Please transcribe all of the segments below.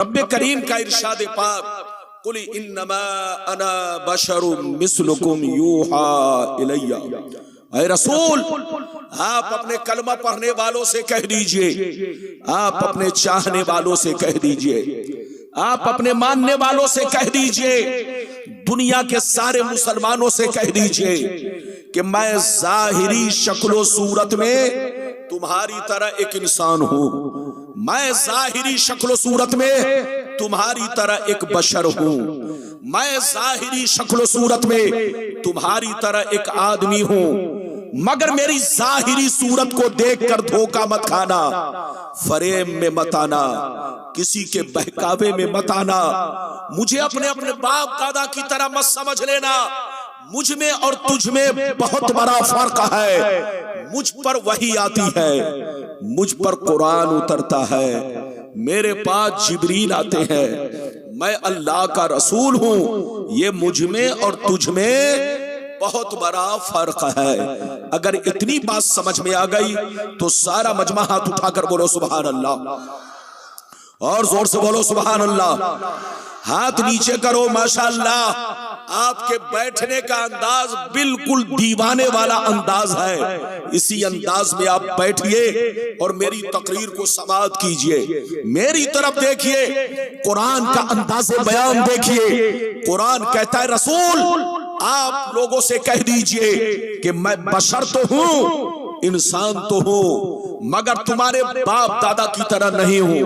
रब्बे करीम का इरशाद पाक, कुल इन्नमा अना बशरुम मिस्लुकुम यूहा इलैया। ऐ रसूल, आप अपने कलमा पढ़ने वालों से कह दीजिए, आप अपने चाहने वालों से कह दीजिए, आप अपने मानने वालों से कह दीजिए, दुनिया के सारे मुसलमानों से कह दीजिए कि मैं जाहिरी शक्लो सूरत में तुम्हारी तरह एक इंसान हूं, मैं जाहिरी शक्लो सूरत में तुम्हारी तरह एक बशर हूं, मैं जाहिरी शक्लो सूरत में तुम्हारी तरह एक आदमी हूं, मगर मेरी जाहिरी सूरत को देखकर धोखा मत खाना, फरेब में मत आना, किसी के बहकावे में मत आना, मुझे अपने अपने बाप दादा की तरह मत समझ लेना। मुझ में और तुझ में बहुत बड़ा फर्क है। मुझ पर वही आती है, मुझ पर कुरान उतरता है, मेरे पास जिब्रील आते हैं, मैं अल्लाह का रसूल हूं। ये मुझ में और तुझ में बहुत बड़ा फर्क है। अगर इतनी बात समझ में आ गई तो सारा मजमा हाथ उठाकर बोलो सुभान अल्लाह, और जोर से बोलो सुभान अल्लाह। हाथ नीचे करो, माशाअल्लाह। आपके बैठने का अंदाज बिल्कुल दीवाने वाला अंदाज है। इसी अंदाज में आप बैठिए और मेरी तकरीर को समाअत कीजिए। मेरी तरफ देखिए, कुरान का अंदाज़े बयान देखिए। कुरान कहता है रसूल आप लोगों से कह दीजिए कि मैं बशर तो हूं, इंसान तो हूं, मगर तुम्हारे बाप दादा की तरह नहीं हूं,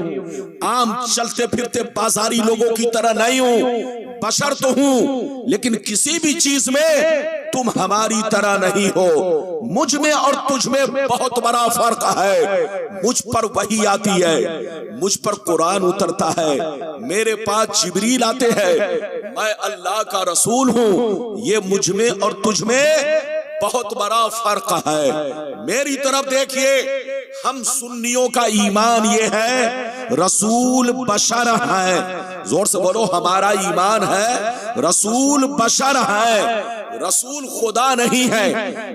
आम चलते फिरते बाजारी लोगों की तरह नहीं हूं। बशर तो हूं, लेकिन किसी भी चीज में तुम हमारी तरह नहीं हो। मुझ में और तुझ में बहुत बड़ा फर्क है। मुझ पर वही आती है, मुझ पर कुरान उतरता है, मेरे पास जिब्रील आते हैं, मैं अल्लाह का रसूल हूं। ये मुझ में और तुझ में बहुत बड़ा फर्क है। मेरी तरफ देखिए, हम सुन्नियों का ईमान ये है रसूल बशर है। जोर से बोलो, हमारा ईमान है रसूल बशर है। रसूल खुदा नहीं है,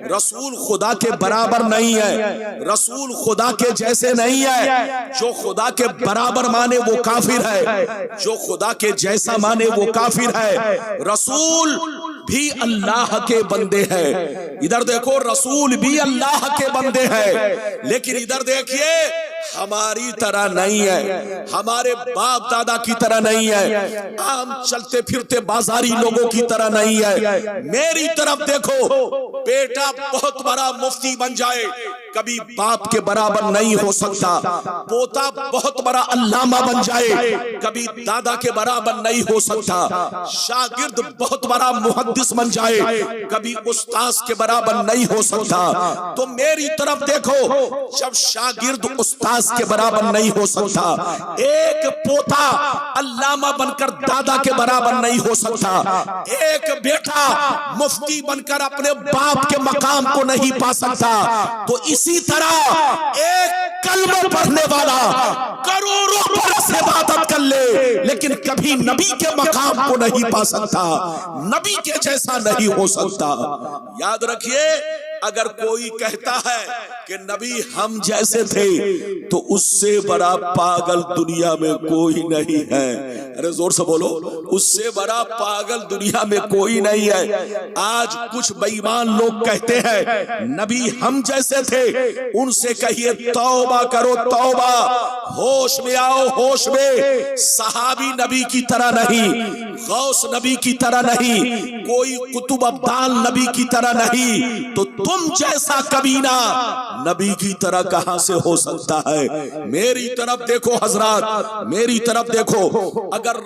रसूल खुदा के बराबर नहीं है, रसूल खुदा के जैसे नहीं है। जो खुदा के बराबर माने वो काफिर है, जो खुदा के जैसा माने वो काफिर है। रसूल भी अल्लाह के बंदे हैं। इधर देखो, रसूल भी अल्लाह के बंदे हैं, लेकिन इधर देखिए हमारी तरह नहीं है, हमारे बाप दादा की तरह नहीं है, आम चलते फिरते बाजारी लोगों की तरह नहीं है। मेरी तरफ देखो, बेटा बहुत बड़ा मुफ्ती बन जाए कभी बाप के बराबर नहीं हो सकता। पोता बहुत बड़ा अल्लामा बन जाए कभी दादा के बराबर नहीं हो सकता। शागिर्द बहुत बड़ा मुहद्दिस बन जाए कभी उस्ताद के बराबर नहीं हो सकता। तो मेरी तरफ देखो, जब शागिर्द उस्ताद के बराबर नहीं हो सकता, एक पोता अल्लामा बनकर दादा के बराबर नहीं हो सकता, एक बेटा मुफ्ती बनकर अपने बाप के मकाम को नहीं पा सकता। तो इसी तरह एक कलमा पढ़ने वाला करोड़ों बरस इबादत कर ले, लेकिन कभी नबी के मकाम को नहीं पा सकता, नबी के जैसा नहीं हो सकता। याद रखिए, अगर कोई कहता है कि नबी हम जैसे थे तो उससे बड़ा पागल दुनिया में कोई नहीं है। अरे जोर से बोलो, उससे बड़ा पागल दुनिया में कोई नहीं है। आज कुछ बेईमान लोग कहते हैं नबी हम जैसे थे, उनसे कहिए तौबा करो तौबा, होश में आओ होश में। सहाबी नबी की तरह नहीं, गौस नबी की तरह नहीं, कोई कुतुब अब्दाल नबी की तरह नहीं। तो तुम जैसा कबीना नबी की तरह कहां से हो सकता है? मेरी तरफ देखो हजरात, मेरी तरफ देखो। अगर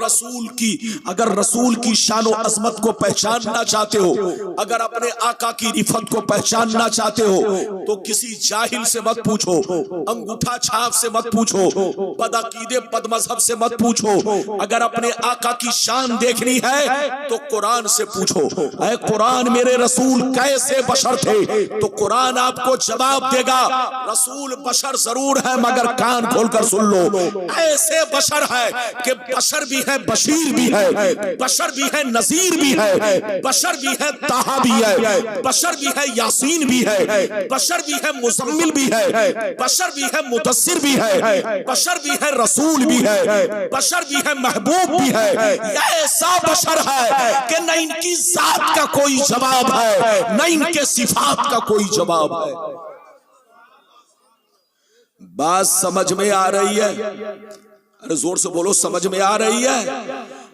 रसूल की शान और अजमत को पहचानना चाहते हो, अगर अपने आका की रिफत को पहचानना चाहते हो, तो किसी जाहिल से मत पूछो, अंगूठा छाप से मत पूछो, बदअकीदे बदमजहब से मत पूछो। अगर अपने आका की शान देखनी है तो कुरान से पूछो, ऐ कुरान मेरे रसूल कैसे बशर थे, तो कुरान आपको जवाब देगा, रसूल बशर जरूर है मगर कान खोलकर सुन लो, ऐसे बशर है कि बशर भी है, बशीर भी है, बशर भी है, नजीर भी है, बशर भी है, ताहा भी है, बशर भी है, यासीन भी है, बशर भी है, मुजम्मिल भी है, बशर भी है, मुदस्सिर भी है, बशर भी है, रसूल भी है, बशर भी है, महबूब भी है। ऐसा बशर है कि न इनकी जात का कोई जवाब है, न इनके सिफात का कोई जवाब है। बात समझ में आ रही है? अरे जोर से बोलो, समझ में आ रही है?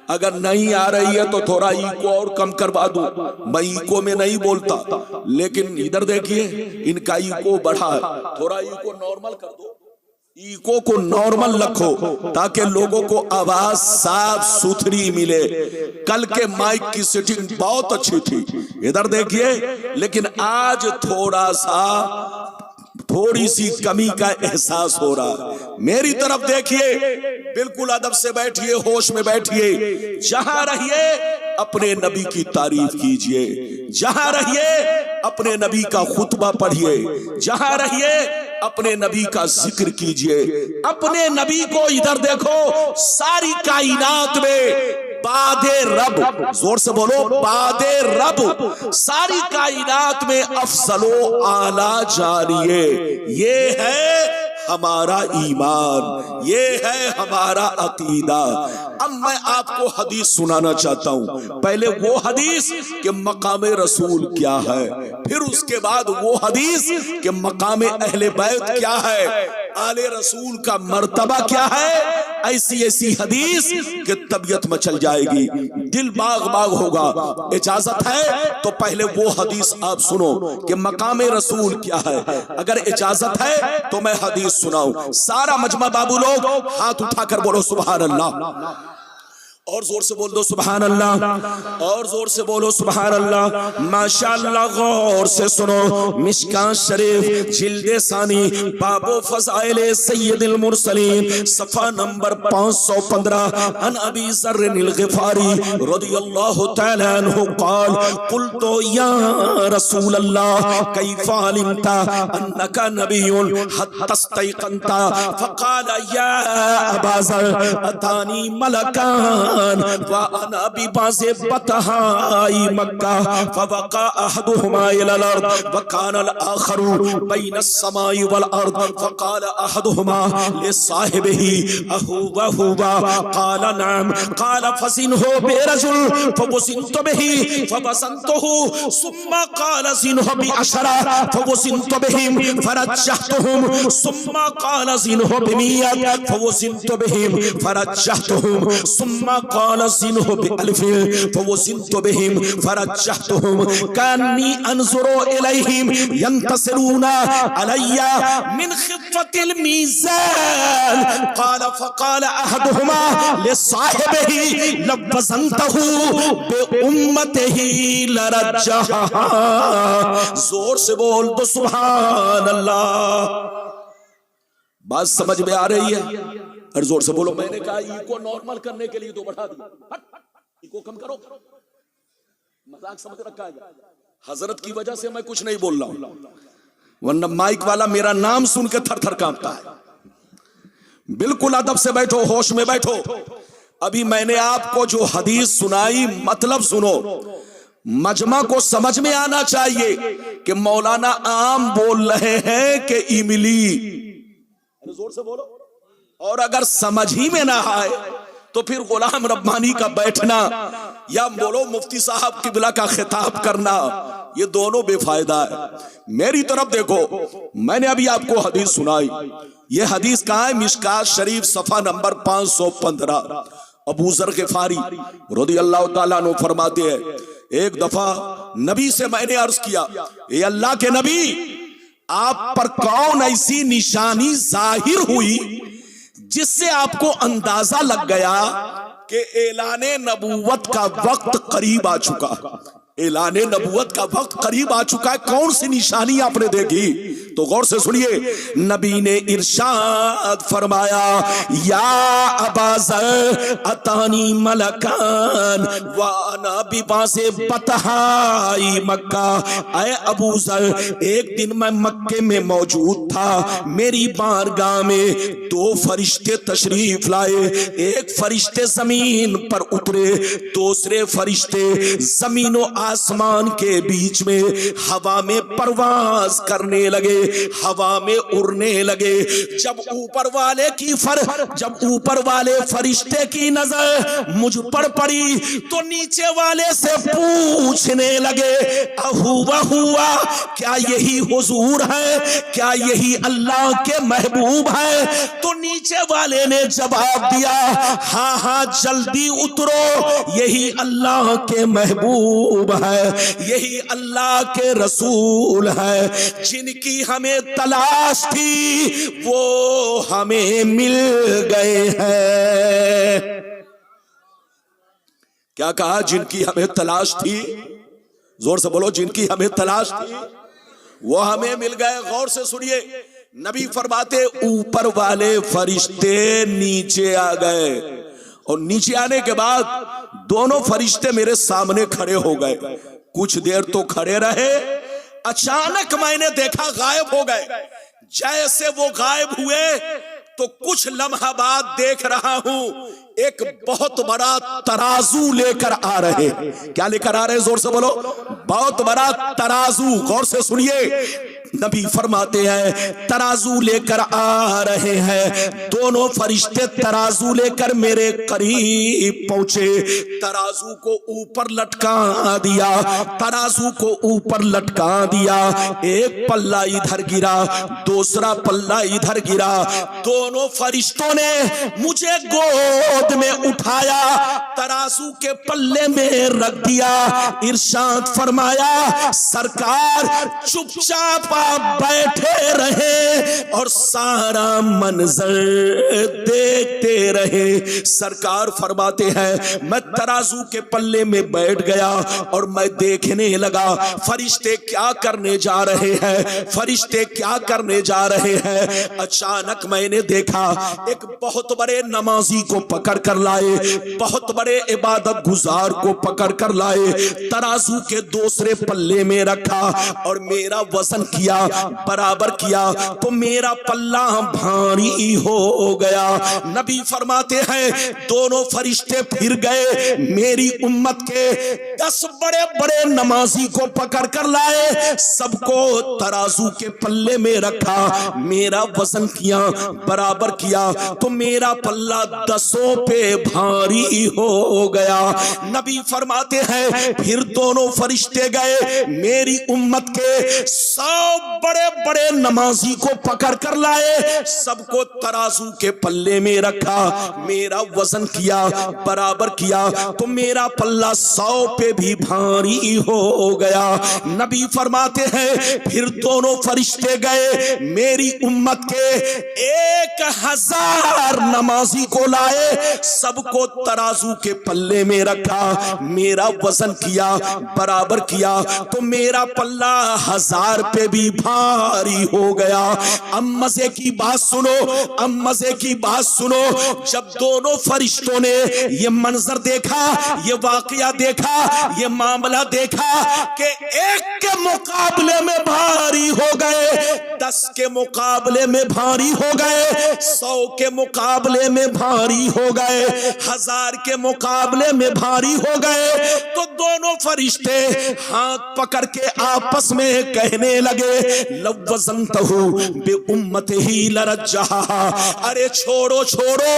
अगर नहीं आ रही है तो थोड़ा इको और कम करवा दूं। मैं इको में नहीं बोलता, लेकिन इधर देखिए इनका इको बढ़ा है, थोड़ा इको नॉर्मल कर दो, इको को नॉर्मल रखो ताकि लोगों को आवाज साफ सुथरी मिले। कल के माइक की सेटिंग बहुत अच्छी थी, इधर देखिए, लेकिन आज थोड़ी सी कमी का एहसास हो रहा है। मेरी तरफ देखिए, बिल्कुल अदब से बैठिए, होश में बैठिए। जहां रहिए अपने नबी की तारीफ कीजिए, जहां रहिए अपने नबी का खुतबा पढ़िए, जहां रहिए अपने नबी का जिक्र कीजिए। अपने नबी को इधर देखो, सारी कायनात में बादे रब, जोर से बोलो, बादे रब, सारी कायनात में अफजलो आला जानिए। ये है हमारा ईमान, ये है हमारा अकीदा। अब मैं आपको हदीस सुनाना चाहता हूं। पहले वो हदीस कि मकाम रसूल क्या है, फिर उसके बाद वो हदीस कि मकाम अहले बैत क्या है, आले रसूल का मर्तबा क्या है। ऐसी ऐसी हदीस कि तबीयत में चल जाएगी, दिल बाग बाग होगा। इजाजत है तो पहले वो हदीस आप सुनो कि मकाम रसूल क्या है। अगर इजाजत है तो मैं हदीस सुनाऊं। सारा मजमा बाबू लोग हाथ उठाकर बोलो सुभान अल्लाह, और जोर से बोल दो सुभान अल्लाह, और जोर से बोलो सुभान अल्लाह। माशाअल्लाह, गौर से सुनो। मिशकात शरीफ जिल्दे सानी बाबो फज़ाइल सय्यदुल मुरसलीन सफ़ा नंबर 515 अन अबी ज़र्रिल ग़िफ़ारी रज़ियल्लाहु तआला अन्हु क़ाल क़ुल्तु या रसूल अल्लाह कैफ़ अलिमता अन्नका नबियुन हत्ता इस्तयक़नता फ़क़ाल या अबा ज़र अतानी मलकान वाना बिबाज़े बतहाई मक्का फवक़ा अहदुहुमा इलल अर्द वकाना अल-आखरु बैन अस्समाई वल अर्द फक़ाल अहदुहुमा लिसाहिबिही अहुवा हुवा क़ाल नअम क़ाल फ़ज़िनहु बिरजुल फ़वज़िनतु बिही फ़वज़नतुहु सुम्मा क़ाल ज़िनहु बिअशरा फ़वज़िनतु बिहिम फ़रज्जहतुहुम सुम्मा क़ाल ज़िनहु बिमियत फ़वज़िनतु बिहिम फ़रज्जहतुहुम सुम्मा क़ाल ज़िनहु बिअल्फ़िन फ़वज़िनतु बिहिम फ़रज्जहतुहुम कान्नी अनज़ुरु इलैहिम यंतसिरूना अलैया मिन ख़िफ़्फ़तिल मीज़ान क़ाल फ़क़ाल अहदुहुमा लिसाहिबिही लवज़नतहु बिउम्मतिही लरज्जहा। जोर से बोल दो सुभान अल्लाह। बात समझ में आ रही है? और जोर से बोलो। मैंने कहा इको नॉर्मल करने के लिए तो बढ़ा दिया, इको कम करो, मजाक समझ रखा है। हजरत की वजह से मैं कुछ नहीं बोल रहा हूं, वरना माइक वाला मेरा नाम सुन के थर थर कांपता है। बिल्कुल अदब से बैठो, होश में बैठो। अभी मैंने आपको जो हदीस सुनाई, मतलब सुनो, मजमा को समझ में आना चाहिए कि मौलाना आम बोल रहे हैं कि इमली। जोर से बोलो। और अगर समझ ही में ना आए तो फिर गुलाम रब्बानी का बैठना या बोलो मुफ्ती साहब किबला का खिताब करना, ये दोनों बेफायदा है। मेरी तरफ देखो, मैंने अभी आपको हदीस सुनाई। ये हदीस कहाँ है? मिशकात शरीफ सफ़ा नंबर 515। अबू ज़र ग़िफ़ारी रज़ियल्लाहु ताला अन्हु फरमाते हैं, एक दफा नबी से मैंने अर्ज किया, ए अल्लाह के नबी, आप पर कौन ऐसी निशानी जाहिर हुई जिससे आपको अंदाजा लग गया कि ऐलाने नबूवत का वक्त करीब आ चुका? ऐलाने नबूवत का वक्त करीब आ चुका है, कौन सी निशानी आपने देखी? तो गौर से सुनिए, नबी ने इरशाद फरमाया, या अबा ज़र अतानी मलकान व अना बिबासे बतहाई मक्का। ऐ अबू ज़र, एक दिन मैं मक्के में मौजूद था, मेरी बारगाह में दो फरिश्ते तशरीफ लाए। एक फरिश्ते जमीन पर उतरे, दूसरे फरिश्ते जमीनों आसमान के बीच में हवा में परवाज करने लगे, हवा में उड़ने लगे। जब ऊपर वाले फरिश्ते की नजर मुझ पर पड़ी तो नीचे वाले से पूछने लगे, हुआ क्या यही हुजूर है, क्या यही अल्लाह के महबूब है? तो नीचे वाले ने जवाब दिया, हाँ हाँ जल्दी उतरो, यही अल्लाह के महबूब है, यही अल्लाह के रसूल है, जिनकी हमें तलाश थी वो हमें मिल गए हैं। क्या कहा? जिनकी हमें तलाश थी, जोर से बोलो, जिनकी हमें तलाश थी वो हमें मिल गए। गौर से सुनिए, नबी फरमाते ऊपर वाले फरिश्ते नीचे आ गए और नीचे आने के बाद दोनों फरिश्ते मेरे सामने खड़े हो गए। कुछ देर तो खड़े रहे, अचानक मैंने देखा गायब हो गए। जैसे वो गायब हुए तो कुछ लम्हा बाद देख रहा हूं एक बहुत बड़ा तराजू लेकर आ रहे। क्या लेकर आ रहे? जोर से बोलो, बहुत बड़ा तराजू। गौर से सुनिए, नबी फरमाते हैं तराजू लेकर आ रहे हैं। दोनों फरिश्ते तराजू लेकर मेरे करीब पहुंचे, तराजू को ऊपर लटका दिया, तराजू को ऊपर लटका दिया। एक पल्ला इधर गिरा, दूसरा पल्ला इधर गिरा। दोनों फरिश्तों ने मुझे गोद में उठाया, तराजू के पल्ले में रख दिया। इरशाद फरमाया, सरकार चुपचाप बैठे रहे और सारा मंजर देखते रहे। सरकार फरमाते हैं मैं तराजू के पल्ले में बैठ गया और मैं देखने लगा फरिश्ते क्या करने जा रहे हैं, फरिश्ते क्या करने जा रहे हैं। अचानक मैंने देखा एक बहुत बड़े नमाजी को पकड़ कर लाए, बहुत बड़े इबादत गुजार को पकड़ कर लाए, तराजू के दूसरे पल्ले में रखा और मेरा वजन किया, बराबर किया तो मेरा पल्ला भारी हो गया। नबी फरमाते हैं दोनों फरिश्ते फिर गए, मेरी उम्मत के 10 बड़े बड़े नमाजी को पकड़ कर लाए, सबको तराजू के पल्ले में रखा, मेरा वजन किया, बराबर किया तो मेरा पल्ला 10 पे भारी हो गया। नबी फरमाते हैं फिर दोनों फरिश्ते गए, मेरी उम्मत के 100 बड़े बड़े नमाजी को पकड़ कर लाए, सबको तराजू के पल्ले में रखा, मेरा वजन किया, बराबर किया तो मेरा पल्ला 100 पे भी भारी हो गया। नबी फरमाते हैं फिर दोनों फरिश्ते गए, मेरी उम्मत के 1000 नमाजी को लाए, सबको तराजू के पल्ले में रखा, मेरा वजन किया, बराबर किया तो मेरा पल्ला 1000 पे भी भारी हो गया। अब मजे की बात सुनो, अब मजे की बात सुनो, जब दोनों फरिश्तों ने ये मंजर देखा, ये वाकया देखा, ये मामला देखा कि एक के मुकाबले में भारी हो गए, 10 के मुकाबले में भारी हो गए, 100 के मुकाबले में भारी हो गए, 1000 के मुकाबले में भारी हो गए, तो दोनों फरिश्ते हाथ पकड़ के आपस में कहने लगे, लवज़नतहु बि उम्मतिही लरज्जहा, अरे छोड़ो छोड़ो,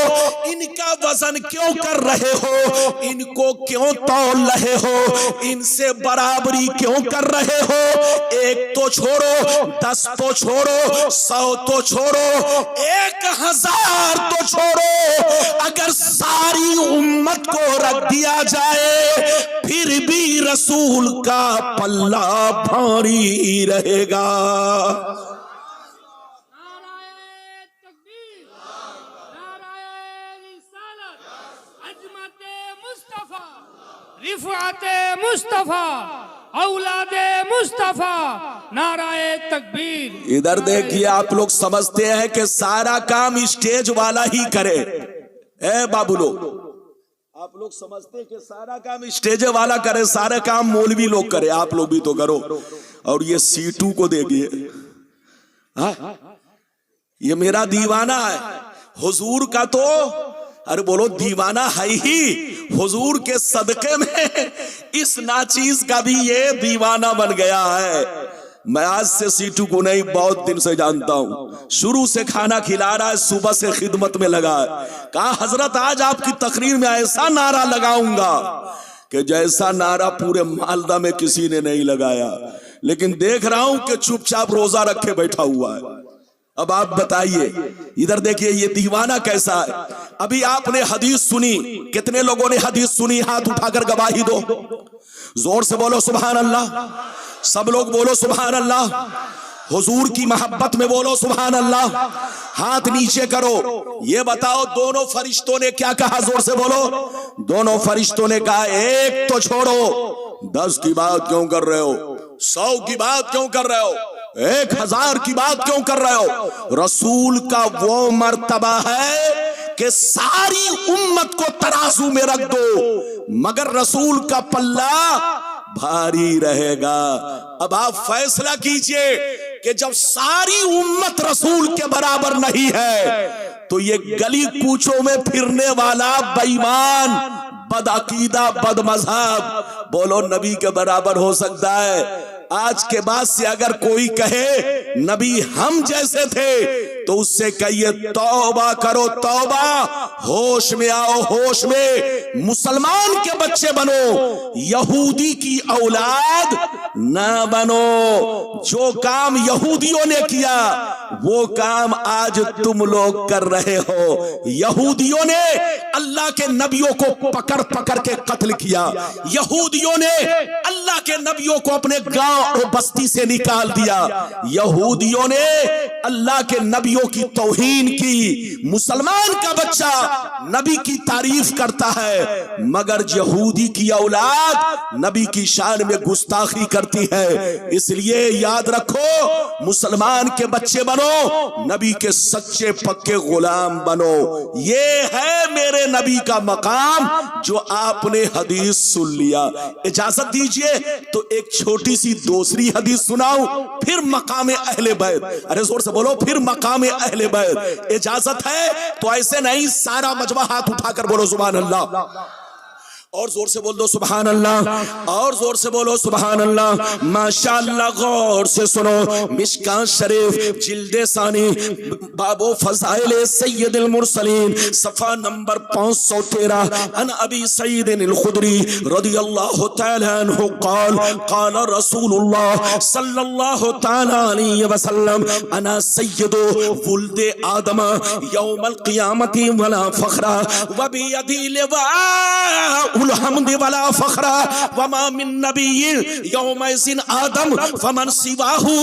इनका वजन क्यों कर रहे हो, इनको क्यों तौल रहे हो, इनसे बराबरी क्यों कर रहे हो, 1 तो छोड़ो, 10 तो छोड़ो, 100 तो छोड़ो, 1000 तो छोड़ो, अगर सारी उम्मत को रख दिया जाए फिर भी रसूल का पल्ला भारी रहेगा। रिफ़ाते मुस्तफ़ा औलादे मुस्तफा नाराए तकबीर। इधर देखिए, आप लोग समझते हैं कि सारा काम स्टेज वाला ही करे। ए बाबू लोग, आप लोग समझते हैं कि सारा काम स्टेज वाला करे, सारे काम मौलवी लोग करे, आप लोग भी तो करो। और ये सीटू को देखिए, ये मेरा दीवाना है। हुजूर का तो अरे बोलो दीवाना है ही, हुजूर के सदके में इस नाचीज का भी ये दीवाना बन गया है। मैं आज से सीटू को नहीं, बहुत दिन से जानता हूं, शुरू से खाना खिला रहा है, सुबह से खिदमत में लगा है। कहा हजरत आज आपकी तकरीर में ऐसा नारा लगाऊंगा कि जैसा नारा पूरे मालदा में किसी ने नहीं लगाया। लेकिन देख रहा हूं कि चुपचाप रोजा रखे बैठा हुआ है। अब आप बताइए, इधर देखिए ये दीवाना कैसा है। अभी आपने हदीस सुनी, कितने लोगों ने हदीस सुनी? हाथ उठाकर गवाही दो, जोर से बोलो सुभान अल्लाह। सब लोग बोलो सुभान अल्लाह। हुजूर की मोहब्बत में बोलो सुभान अल्लाह। हाथ नीचे करो। ये बताओ दोनों फरिश्तों ने क्या कहा? जोर से बोलो। दोनों फरिश्तों ने कहा एक तो छोड़ो, 10 की बात क्यों कर रहे हो? 100 की बात क्यों कर रहे हो? 1000 की बात क्यों कर रहे हो? रसूल का वो मर्तबा है कि सारी उम्मत को तराजू में रख दो, मगर रसूल का पल्ला भारी रहेगा। अब आप फैसला कीजिए कि जब सारी उम्मत रसूल के बराबर नहीं है, तो ये गली कूचों में फिरने वाला बेईमान, बदअकीदा, बदमज़हब, बोलो नबी के बराबर हो सकता है? आज के बाद से अगर कोई कहे नबी हम जैसे थे, तो उससे कहिए तौबा करो तौबा, होश में आओ, होश में। मुसलमान के बच्चे बनो, यहूदी की औलाद ना बनो। जो काम यहूदियों ने किया वो काम आज तुम लोग कर रहे हो। यहूदियों ने अल्लाह के नबियों को पकड़ पकड़ के कत्ल किया। यहूदियों ने अल्लाह के नबियों को अपने गांव और बस्ती से निकाल दिया। यहूदियों ने अल्लाह के नबियों की तौहीन की। मुसलमान का बच्चा नबी की तारीफ करता है, मगर यहूदी की औलाद नबी की शान में गुस्ताखी करती है। इसलिए याद रखो, मुसलमान के बच्चे बनो, नबी के सच्चे पक्के गुलाम बनो। ये है मेरे नबी का मकाम जो आपने हदीस सुन लिया। इजाजत दीजिए तो एक छोटी सी दूसरी हदीस सुनाऊं, फिर मकाम अहले बैत। अरे जोर से बोलो, फिर मकाम अहले बैत। इजाजत है तो ऐसे नहीं, सारा मजमा हाथ उठाकर बोलो सुभान अल्लाह, और जोर से बोल दो सुभान अल्लाह, और जोर से बोलो सुभान अल्लाह। माशाअल्लाह, गौर से सुनो। मिशकात शरीफ जिल्दे सानी बाबो फज़ाइल सय्यदुल मुरसलीन सफ़ा नंबर 513 अन अबी सईद अल खुदरी रदियल्लाहु तआला अन्हु क़ाल क़ाल रसूलुल्लाह सल्लल्लाहु तआला अलैहि वसल्लम अना सय्यदु वुल्दे आदम यौमल क़ियामति वला फ़ख्रा व बियदी लिवा हमदे वाला फखरा वमा मिन नबिय्यिन यौमइज़िन आदम फमन सिवाहु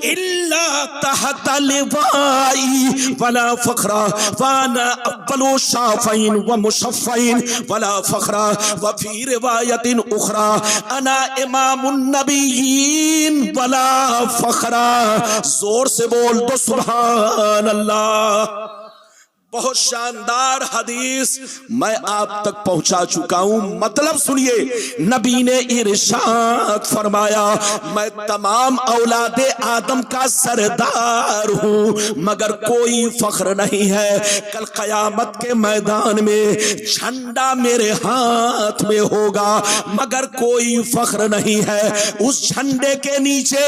इल्ला तहता लिवाई वला फखरा वाना अव्वलु शाफ़ईन व मुशफ़ईन वला फखरा व फी रिवायतिन उखरा अना इमामुन नबिय्यिन वला फखरा। जोर से बोल दो सुभान अल्लाह। बहुत शानदार हदीस मैं आप तक पहुंचा चुका हूं। मतलब सुनिए, नबी ने इरशाद फरमाया, मैं तमाम औलादे आदम का सरदार हूं, मगर कोई फख्र नहीं है। कल कयामत के मैदान में झंडा मेरे हाथ में होगा, मगर कोई फख्र नहीं है। उस झंडे के नीचे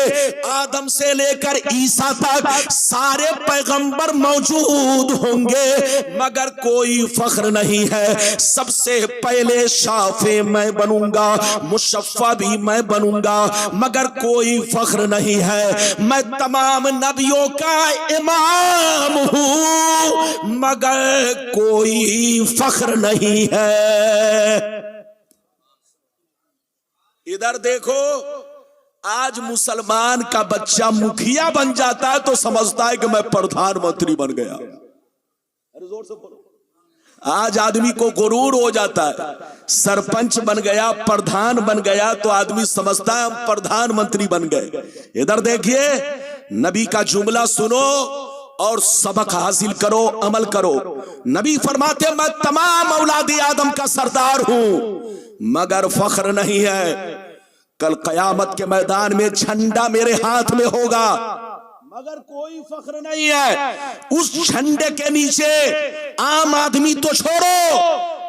आदम से लेकर ईसा तक सारे पैगंबर मौजूद होंगे, मगर कोई फख्र नहीं है। सबसे पहले शाफे मैं बनूंगा, मुशफ़्फ़ा भी मैं बनूंगा, मगर कोई फख्र नहीं है। मैं तमाम नबियों का इमाम हूं, मगर कोई फख्र नहीं है। इधर देखो, आज मुसलमान का बच्चा मुखिया बन जाता है तो समझता है कि मैं प्रधानमंत्री बन गया। जोर से बोलो। आज आदमी को गुरूर हो जाता है, सरपंच बन गया, प्रधान बन गया तो आदमी समझता है हम प्रधानमंत्री बन गए। इधर देखिए, नबी का जुमला सुनो और सबक हासिल करो, अमल करो। नबी फरमाते मैं तमाम औलाद आदम का सरदार हूं मगर फख्र नहीं है। कल कयामत के मैदान में झंडा मेरे हाथ में होगा मगर कोई फख्र नहीं है। उस झंडे के नीचे आम आदमी तो छोड़ो,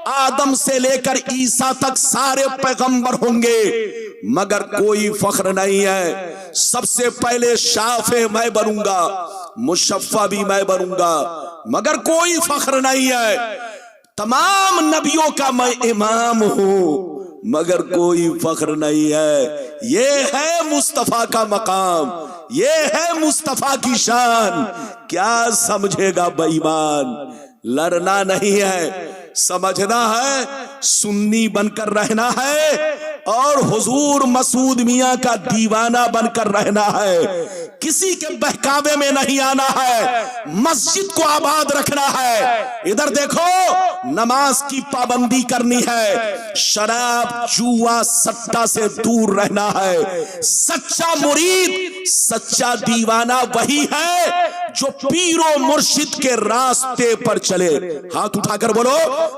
आदम से लेकर ईसा तक सारे पैगंबर होंगे मगर कोई फख्र नहीं है। सबसे पहले शाफे मैं बनूंगा, मुशफ्फा भी मैं बनूंगा मगर कोई फख्र नहीं है। तमाम नबियों का मैं इमाम हूं मगर कोई फख्र नहीं है। ये है मुस्तफा का मकाम, ये है मुस्तफा की शान। क्या समझेगा बेईमान? लड़ना नहीं है, समझना है, सुन्नी बनकर रहना है और हुजूर मसूद मियां का दीवाना बनकर रहना है। किसी के बहकावे में नहीं आना है, मस्जिद को आबाद रखना है। इधर देखो, नमाज की पाबंदी करनी है, शराब जुआ सट्टा से दूर रहना है। सच्चा मुरीद, सच्चा दीवाना वही है जो पीरो मुर्शिद के रास्ते पर चले। हाथ उठाकर बोलो,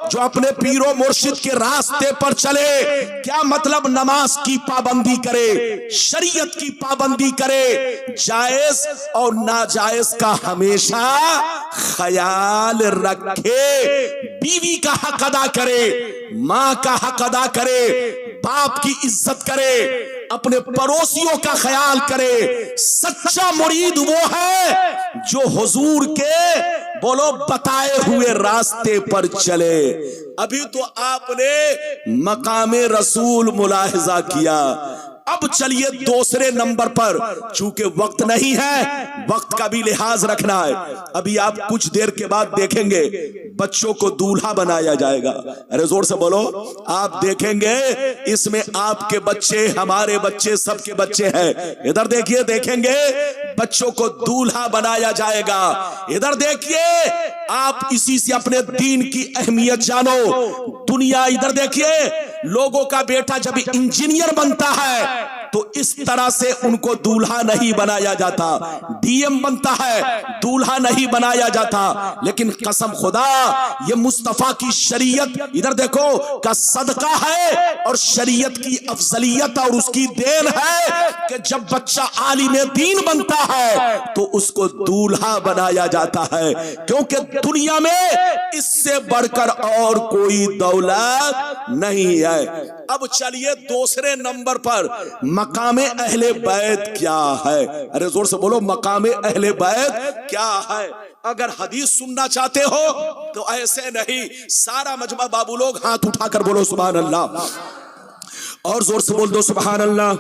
जो अपने पीरो मुर्शिद के रास्ते पर चले। क्या मतलब? नमाज की पाबंदी करे, शरीयत की पाबंदी करे, जायज और नाजायज का हमेशा ख्याल रखे, बीवी का हक अदा करे, मां का हक अदा करे, बाप की इज्जत करे, अपने पड़ोसियों का ख्याल करे। सच्चा मुरीद वो है जो हुजूर के बोलो बताए हुए रास्ते पर चले। अभी तो आपने मकामे रसूल मुलाहिजा किया, अब चलिए दूसरे नंबर पर। चूंकि वक्त नहीं है, वक्त का भी लिहाज रखना है। अभी आप कुछ देर के बाद देखेंगे बच्चों को दूल्हा बनाया जाएगा। अरे जोर से बोलो, आप देखेंगे इसमें आपके बच्चे, हमारे बच्चे, सबके बच्चे हैं। इधर देखिए, देखेंगे बच्चों को दूल्हा बनाया जाएगा। इधर देखिए, आप इसी से अपने दीन की अहमियत जानो। दुनिया, इधर देखिए, लोगों का बेटा जब इंजीनियर बनता है तो इस तरह से उनको दूल्हा नहीं बनाया जाता। डीएम बनता है, दूल्हा नहीं बनाया जाता। लेकिन कसम खुदा, ये मुस्तफा की शरीयत, इधर देखो, का सदका है और शरीयत की अफजलियत और उसकी देन है कि जब बच्चा आलिम दीन बनता है तो उसको दूल्हा बनाया जाता है। क्योंकि दुनिया में इससे बढ़कर और कोई दौलत नहीं है। अब चलिए दूसरे नंबर पर, मकामे अहले बैत क्या है? अरे जोर से बोलो, मकामे अहले बैत क्या है? अगर हदीस सुनना चाहते हो तो ऐसे नहीं, सारा मजमा बाबू लोग हाथ उठाकर बोलो सुभान अल्लाह, और जोर से बोल दो सुभान अल्लाह,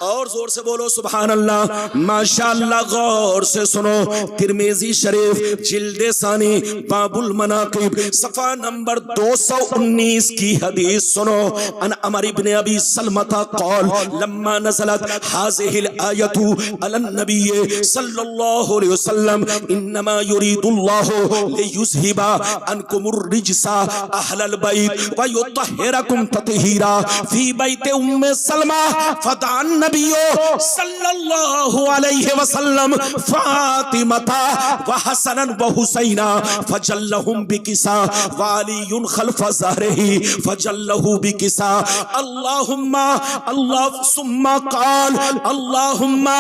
और जोर से बोलो सुभान अल्लाह। माशाअल्लाह, गौर से सुनो, तिरमिजी शरीफ जिल्दे सानी बाबुल मनाकिब सफा नंबर 219 की हदीस सुनो। अन अमर इब्ने अबी सलमता कौल लम्मा नज़लत हाज़िहिल आयतु अलन नबी सल्लल्लाहु अलैहि वसल्लम इन्नमा युरीदुल्लाहु लियुज़हिबा अनकुमुर रिजसा अहलल बैत व युतहिरकुम तत्हीरा फी बैत उम्मे सलमा फतान नबियो सल्लल्लाहु अलैहि वसल्लम फातिमता व हसनन व हुसैना फजल्लहुम बिकिसा व अलीयुन खल्फ ज़हरिही फजल्लहु बिकिसा। अल्लाहुम्मा अल्लाह सुम्मा क़ाल अल्लाहुम्मा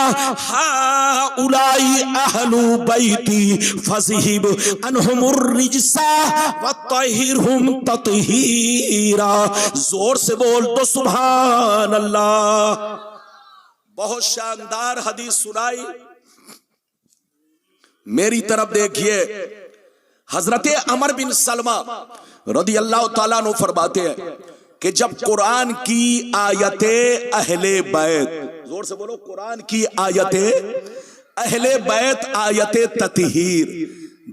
हाउलाई अहलु बैती फज़हिब अनहुमुर रिजसा व तहिरहुम तत्हीरा। जोर से बोल तो सुभान अल्लाह। बहुत शानदार हदीस सुनाई। मेरी तरफ देखिए, हजरत अमर बिन सलमा रदी अल्लाह ताला अन्हु फरमाते हैं कि जब कुरान की आयतें अहले बैत, जोर से बोलो, कुरान की आयतें अहले बैत, आयतें तत्हीर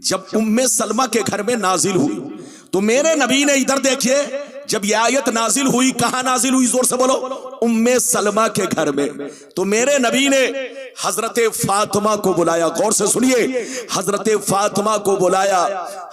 जब उम्मे सलमा के घर में नाजिल हुई तो मेरे नबी ने, इधर देखिए, जब यह आयत नाजिल हुई, कहां नाजिल हुई? जोर से बोलो, उम्मे सलमा के घर में। तो मेरे नबी ने हजरत फातिमा को बुलाया, गौर से सुनिए, हजरत फातिमा को बुलाया,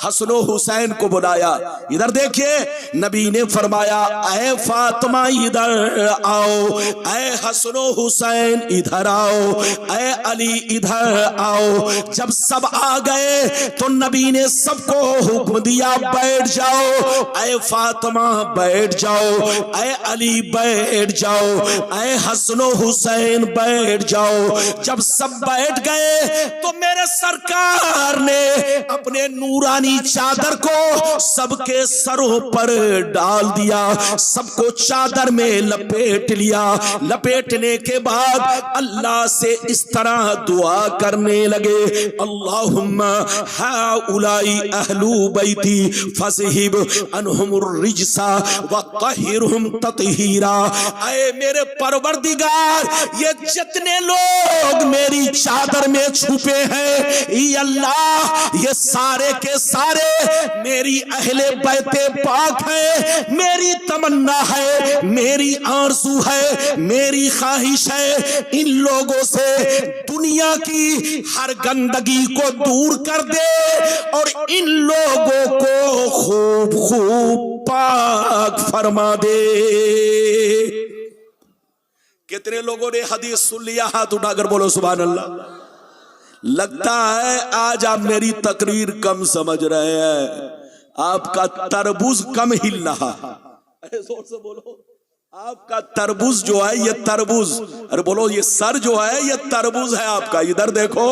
हसन हुसैन को बुलाया। इधर देखिए, नबी ने फरमाया, ऐ फातिमा इधर आओ, ऐ हसन हुसैन इधर आओ, ऐ अली इधर आओ। जब सब आ गए तो नबी ने सबको हुक्म दिया, बैठ जाओ, ऐ फातिमा बैठ जाओ, ऐ अली बैठ जाओ, ऐ हसन हुसैन बैठ जाओ। जब सब बैठ गए तो मेरे सरकार ने अपने नूरानी चादर को सबके सरों पर डाल दिया, सबको चादर में लपेट लिया। लपेटने के बाद अल्लाह से इस तरह दुआ करने लगे, अल्लाहुम्मा हाउलाई अहलू बैती फज़हिब अनहुमुर रिजसा व तहिरहुम ततहीरा। ऐ मेरे परवरदिगार, ये जितने लोग मेरी चादर में छुपे हैं, ये अल्लाह, ये सारे के सारे मेरी अहले बैते पाक है। मेरी तमन्ना है, मेरी आरज़ू है, मेरी ख्वाहिश है, इन लोगों से दुनिया की हर गंदगी को दूर कर दे और इन लोगों को खूब खूब पाक फरमा दे। कितने लोगों ने हदीस सुन लिया? हाथ उठाकर बोलो सुभान अल्लाह। लगता है आज आप मेरी तकरीर कम समझ रहे हैं, आपका तरबूज कम हिल रहा। अरे जोर से बोलो, आपका तरबूज जो है ये तरबूज, अरे बोलो ये सर जो है ये तरबूज है आपका। इधर देखो,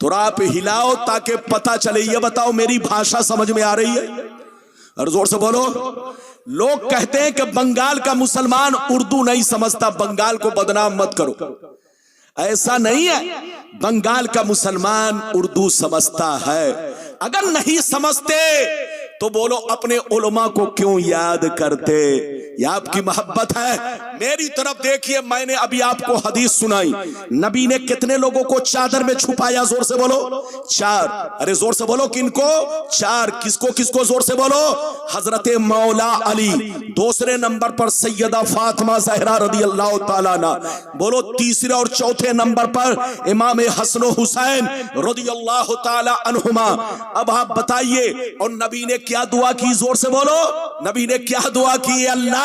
थोड़ा आप हिलाओ ताकि पता चले। ये बताओ मेरी भाषा समझ में आ रही है? और जोर से बोलो। लोग कहते हैं कि बंगाल का मुसलमान उर्दू नहीं समझता, बंगाल को बदनाम मत करो। ऐसा नहीं है, बंगाल का मुसलमान उर्दू समझता है। अगर नहीं समझते तो बोलो अपने उलमा को क्यों याद करते? ये आपकी मोहब्बत है। मेरी तरफ देखिए, मैंने अभी आपको हदीस सुनाई, नबी ने कितने लोगों को चादर में छुपाया? जोर से बोलो, 4। अरे जोर से बोलो, किनको? 4। किसको किसको? जोर से बोलो। हजरत मौला अली, दूसरे नंबर पर सैयदा फातिमा ज़हरा रदी अल्लाह ताला अन्हा, बोलो तीसरे और चौथे नंबर पर इमाम हसन हुसैन रदी अल्लाह ताला अन्हुमा। अब आप बताइए, और नबी ने क्या दुआ की? जोर से बोलो, नबी ने क्या दुआ की? अल्लाह,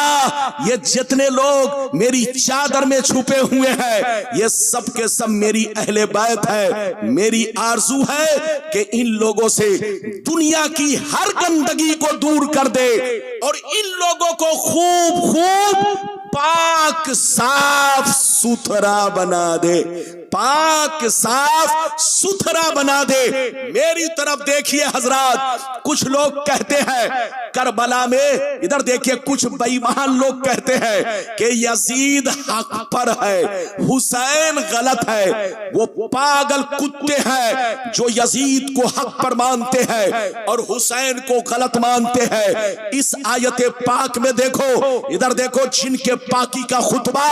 ये जितने लोग मेरी चादर में छुपे हुए हैं, ये सब के सब मेरी अहले बैत है। मेरी आरज़ू है कि इन लोगों से दुनिया की हर गंदगी को दूर कर दे और इन लोगों को खूब खूब पाक साफ सुथरा बना दे, पाक साफ सुथरा बना दे। मेरी तरफ देखिए हजरात, कुछ लोग कहते हैं करबला में, इधर देखिए, कुछ बेईमान लोग कहते हैं कि यजीद हक पर है, हुसैन गलत है। वो पागल कुत्ते हैं जो यजीद को हक पर मानते हैं और हुसैन को गलत मानते हैं। इस आयत पाक में देखो, इधर देखो, जिनके पाकी का खुतबा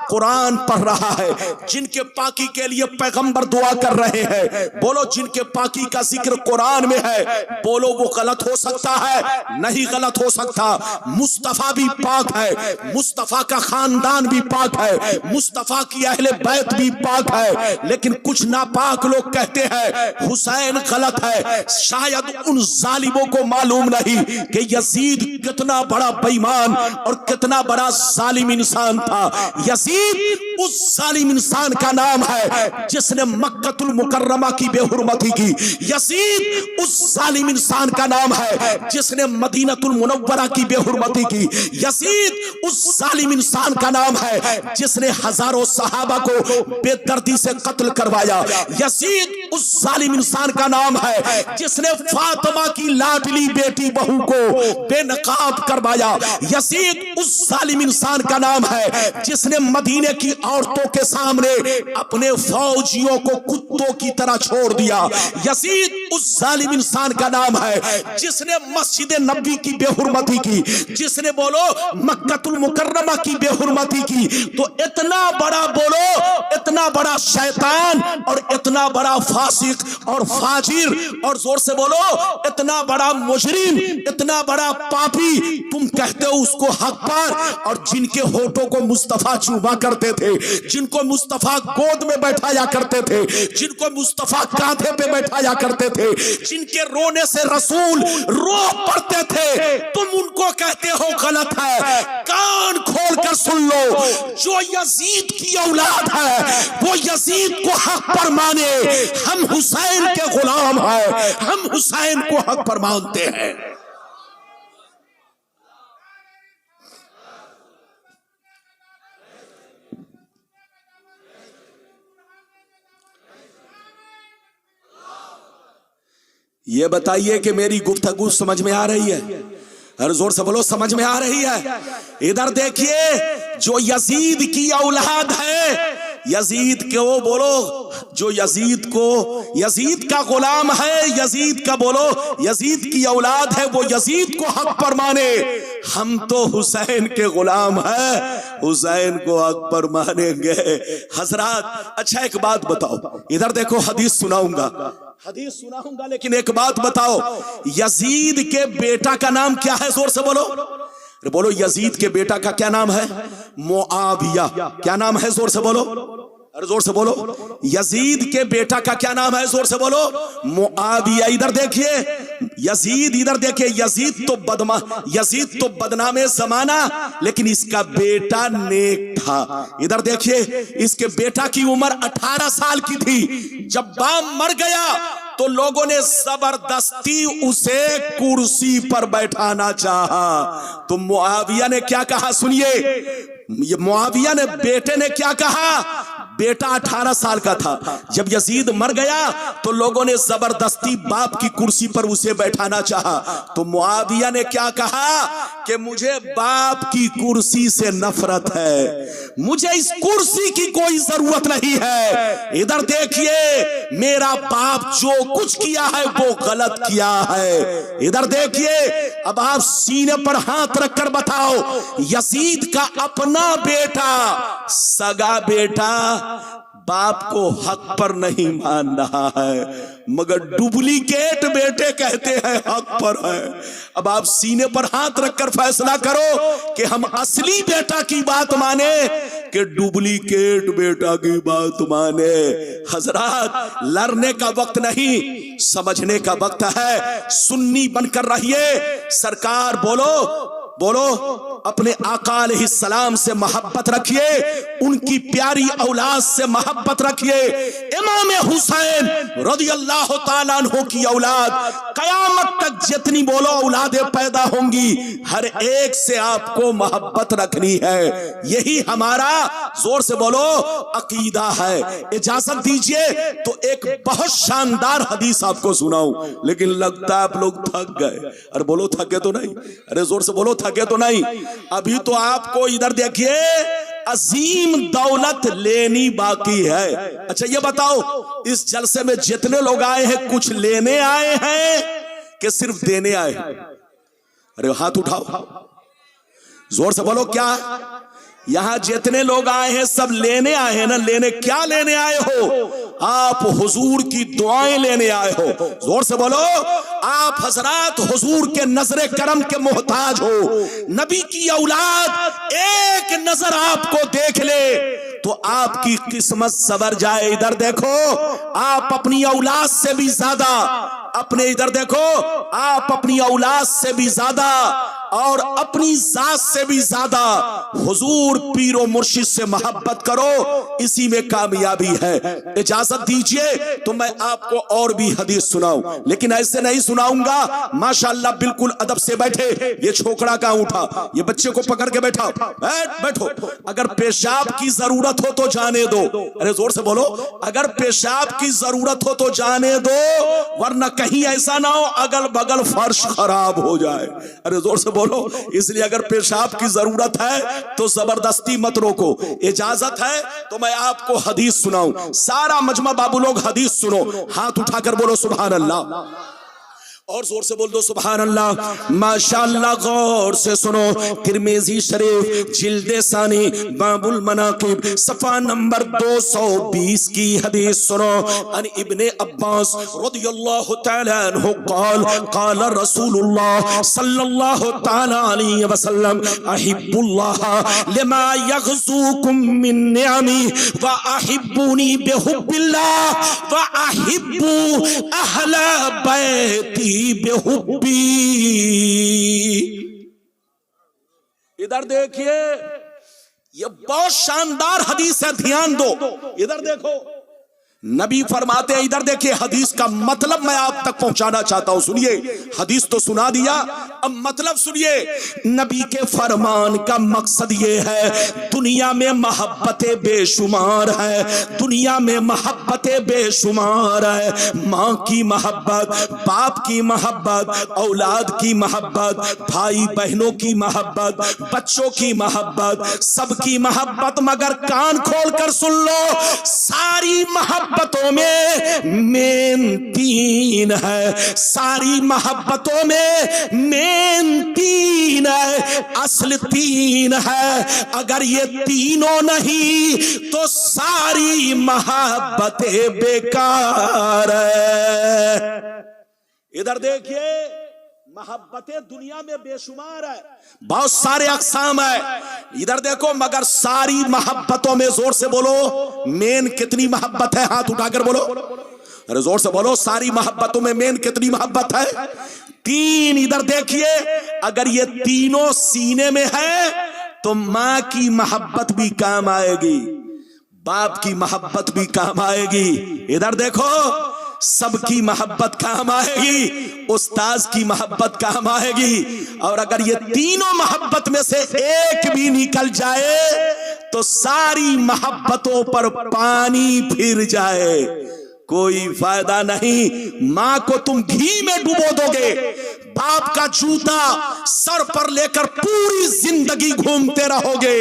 कुरान पढ़ रहा है, जिनके पाकी के लिए पैगंबर दुआ कर रहे हैं, बोलो जिनके पाकी का जिक्र कुरान में है, बोलो वो गलत हो सकता है? नहीं गलत हो सकता। मुस्तफा भी पाक है, मुस्तफा का खानदान भी पाक है, मुस्तफा की अहले बैत भी पाक है। लेकिन कुछ नापाक लोग कहते हैं हुसैन गलत है। शायद उन जालिमों को मालूम नहीं कि यजीद कितना बड़ा बेईमान और कितना बड़ा जालिम इंसान था। यजीद उस जालिम इंसान का नाम है जिसने मक्कतुल मुकर्रमा की बेहुरमती की। यजीद उस जालिम इंसान का नाम है जिसने मदीनतुल मुनव्वरा की बेहुरमती की। यजीद उस जालिम इंसान का नाम है जिसने हजारों सहाबा को बेदर्दी से कत्ल करवाया। यजीद उस जालिम इंसान का नाम है जिसने फातिमा की लाडली बेटी बहू को बेनकाब करवाया। यजीद उस जालिम इंसान का नाम है जिसने मदीने की औरतों के सामने अपने फौजियों को कुत्तों की तरह छोड़ दिया। यजीद उस जालिम इंसान का नाम है जिसने मस्जिद नबी की बेहुरमती की, जिसने बोलो मक्कतुल मुकर्रमा की बेहुरमती की। तो इतना बड़ा बोलो, इतना बड़ा शैतान और इतना बड़ा फासिक और फाजिर, और जोर से बोलो इतना बड़ा मुजरिम, इतना बड़ा पापी, तुम कहते हो उसको हक पर। और जिनके होठों को मुस्तफा चूमा करते थे, जिनको मुस्तफा गोद में बैठाया करते थे, जिनको मुस्तफा कांधे पे बैठाया करते थे, जिनके रोने से रसूल रो पड़ते थे, तुम उनको कहते हो गलत है। कान खोल कर सुन लो, जो यजीद की औलाद है वो यजीद को हक पर माने। हम हुसैन के गुलाम हैं, हम हुसैन को हक पर मानते हैं। ये बताइए कि मेरी गुफ्तगू समझ में आ रही है? हर जोर से बोलो समझ में आ रही है? इधर देखिए, जो यजीद की औलाद है, यजीद के वो बोलो, जो यजीद का गुलाम है, यजीद का बोलो यजीद की औलाद है, वो यजीद को हक पर माने। हम तो हुसैन के गुलाम हैं, हुसैन को हक पर मानेंगे। हजरात अच्छा एक बात बताओ, इधर देखो हदीस सुनाऊंगा, लेकिन एक बात बताओ, यजीद के बेटा का नाम क्या है? जोर से बोलो, बोलो यजीद के बेटा का क्या नाम है? मुआविया। क्या नाम है? जोर से बोलो, अरे जोर से बोलो, यजीद के बेटा का क्या नाम है? जोर से बोलो, मुआविया। इधर देखिए यजीद, इधर देखिए यजीद तो बदनामे जमाना, लेकिन इसका बेटा नेक था। इधर देखिए, इसके बेटा की उम्र 18 साल की थी। जब बाप मर गया तो लोगों ने जबरदस्ती उसे कुर्सी पर बैठाना चाहा। तो मुआविया ने क्या कहा? सुनिए, ये मुआविया ने बेटे ने क्या कहा? बेटा 18 साल का था, जब यजीद मर गया तो लोगों ने जबरदस्ती बाप की कुर्सी पर उसे बैठाना चाहा। तो मुआविया ने क्या कहा कि मुझे बाप की कुर्सी से नफरत है, मुझे इस कुर्सी की कोई जरूरत नहीं है। इधर देखिए, मेरा बाप जो कुछ किया है वो गलत किया है। इधर देखिए, अब आप सीने पर हाथ रखकर बताओ, यजीद का अपना बेटा, सगा बेटा बाप को हक पर नहीं मान रहा है, मगर डुप्लीकेट बेटे कहते हैं हक पर है। अब आप सीने पर हाथ रखकर फैसला करो कि हम असली बेटा की बात माने कि डुप्लीकेट बेटा की बात माने। हजरात, लड़ने का वक्त नहीं, समझने का वक्त है। सुन्नी बनकर रहिए। सरकार बोलो अपने आका अलैहिस्सलाम से मोहब्बत रखिए, उनकी प्यारी औलाद से मोहब्बत रखिए। इमाम हुसैन रज़ियल्लाहु ताला अन्हु की औलाद कयामत तक जितनी बोलो औलादें पैदा होंगी, हर एक से आपको मोहब्बत रखनी है। यही हमारा, जोर से बोलो, अकीदा है। इजाजत दीजिए तो एक बहुत शानदार हदीस आपको सुनाऊं, लेकिन लगता है आप लोग थक गए। अरे बोलो थके तो नहीं? अरे जोर से बोलो थके तो नहीं? अभी तो आपको इधर देखिए अजीम दौलत लेनी बाकी है। अच्छा ये बताओ, इस जलसे में जितने लोग आए हैं कुछ लेने आए हैं कि सिर्फ देने आए? अरे हाथ उठाओ, जोर से बोलो। क्या यहां जितने लोग आए हैं सब लेने आए हैं ना? लेने क्या लेने आए हो? आप हुजूर की दुआएं लेने आए हो। जोर से बोलो, आप हजरात हुजूर के नजरे करम के मोहताज हो। नबी की औलाद एक नजर आपको देख ले तो आपकी किस्मत सवर जाए। इधर देखो, आप अपनी औलाद से भी ज्यादा, अपने इधर देखो, आप अपनी औलाद से भी ज्यादा और अपनी जात से भी ज्यादा हुजूर पीरो मुर्शिद से मोहब्बत करो, इसी में कामयाबी है। इजाजत दीजिए तो मैं आपको और भी हदीस सुनाऊं, लेकिन ऐसे नहीं सुनाऊंगा। माशाअल्लाह बिल्कुल अदब से बैठे। ये छोकरा कहां उठा? ये बच्चे को पकड़ के बैठा, बैठो। अगर पेशाब की जरूरत हो तो जाने दो। अरे जोर से बोलो, अगर पेशाब की जरूरत हो तो जाने दो, वरना कहीं ऐसा ना हो अगल बगल फर्श खराब हो जाए। अरे जोर से बोलो। इसलिए अगर पेशाब की जरूरत है तो जबरदस्ती मत रोको, इजाजत है तो मैं आपको हदीस सुनाऊं। सारा मजमा बाबू लोग हदीस सुनो, हाथ उठाकर बोलो सुभान अल्लाह, और जोर से बोल दो सुभान अल्लाह। माशाअल्लाह, गौर से सुनो। तिरमिजी शरीफ जिल्दे सानी बाबुल मनाकिब सफा नंबर 220 की हदीस सुनो। अन इब्ने अब्बास रदियल्लाहु तआला अन्हु क़ाल क़ाल रसूलुल्लाह सल्लल्लाहु तआला अलैहि वसल्लम अहिब्बुल्लाह लिमा यग़ज़ूकुम मिन निअमी व अहिब्बुनी बिहुब्बिल्लाह व अहिब्बु अहला बैती बेहुब्बी। इधर देखिए, ये बहुत शानदार हदीस है, ध्यान दो। इधर देखो, नबी फरमाते हैं, इधर देखिए हदीस का मतलब मैं आप तक पहुंचाना चाहता हूं। सुनिए, हदीस तो सुना दिया, अब मतलब सुनिए। नबी के फरमान का मकसद ये है, दुनिया में मोहब्बतें बेशुमार है, दुनिया में मोहब्बतें बेशुमार है। माँ की मोहब्बत, बाप की मोहब्बत, औलाद की मोहब्बत, भाई बहनों की मोहब्बत, बच्चों की मोहब्बत, सबकी मोहब्बत। मगर कान खोल कर सुन लो, सारी मोहब्बतों में मेन तीन है, सारी मोहब्बतों में मेन तीन है, असल तीन है। अगर ये तीनों नहीं तो सारी मोहब्बतें बेकार है। इधर देखिए, मोहब्बतें दुनिया में बेशुमार है, बहुत सारे अक़साम है। इधर देखो, मगर सारी मोहब्बतों में, जोर से बोलो, मेन कितनी मोहब्बत है? हाथ उठाकर बोलो, अरे जोर से बोलो, सारी मोहब्बतों में मेन कितनी मोहब्बत है? तीन। इधर देखिए, अगर ये तीनों सीने में है तो माँ की मोहब्बत भी काम आएगी, बाप की मोहब्बत भी काम आएगी। इधर देखो, सबकी मोहब्बत काम आएगी, उस्ताद की मोहब्बत काम आएगी। और अगर ये तीनों मोहब्बत में से एक भी निकल जाए तो सारी मोहब्बतों पर पानी फिर जाए, कोई फायदा नहीं। माँ को तुम घी में डुबो दोगे, बाप का जूता सर पर लेकर पूरी जिंदगी घूमते रहोगे,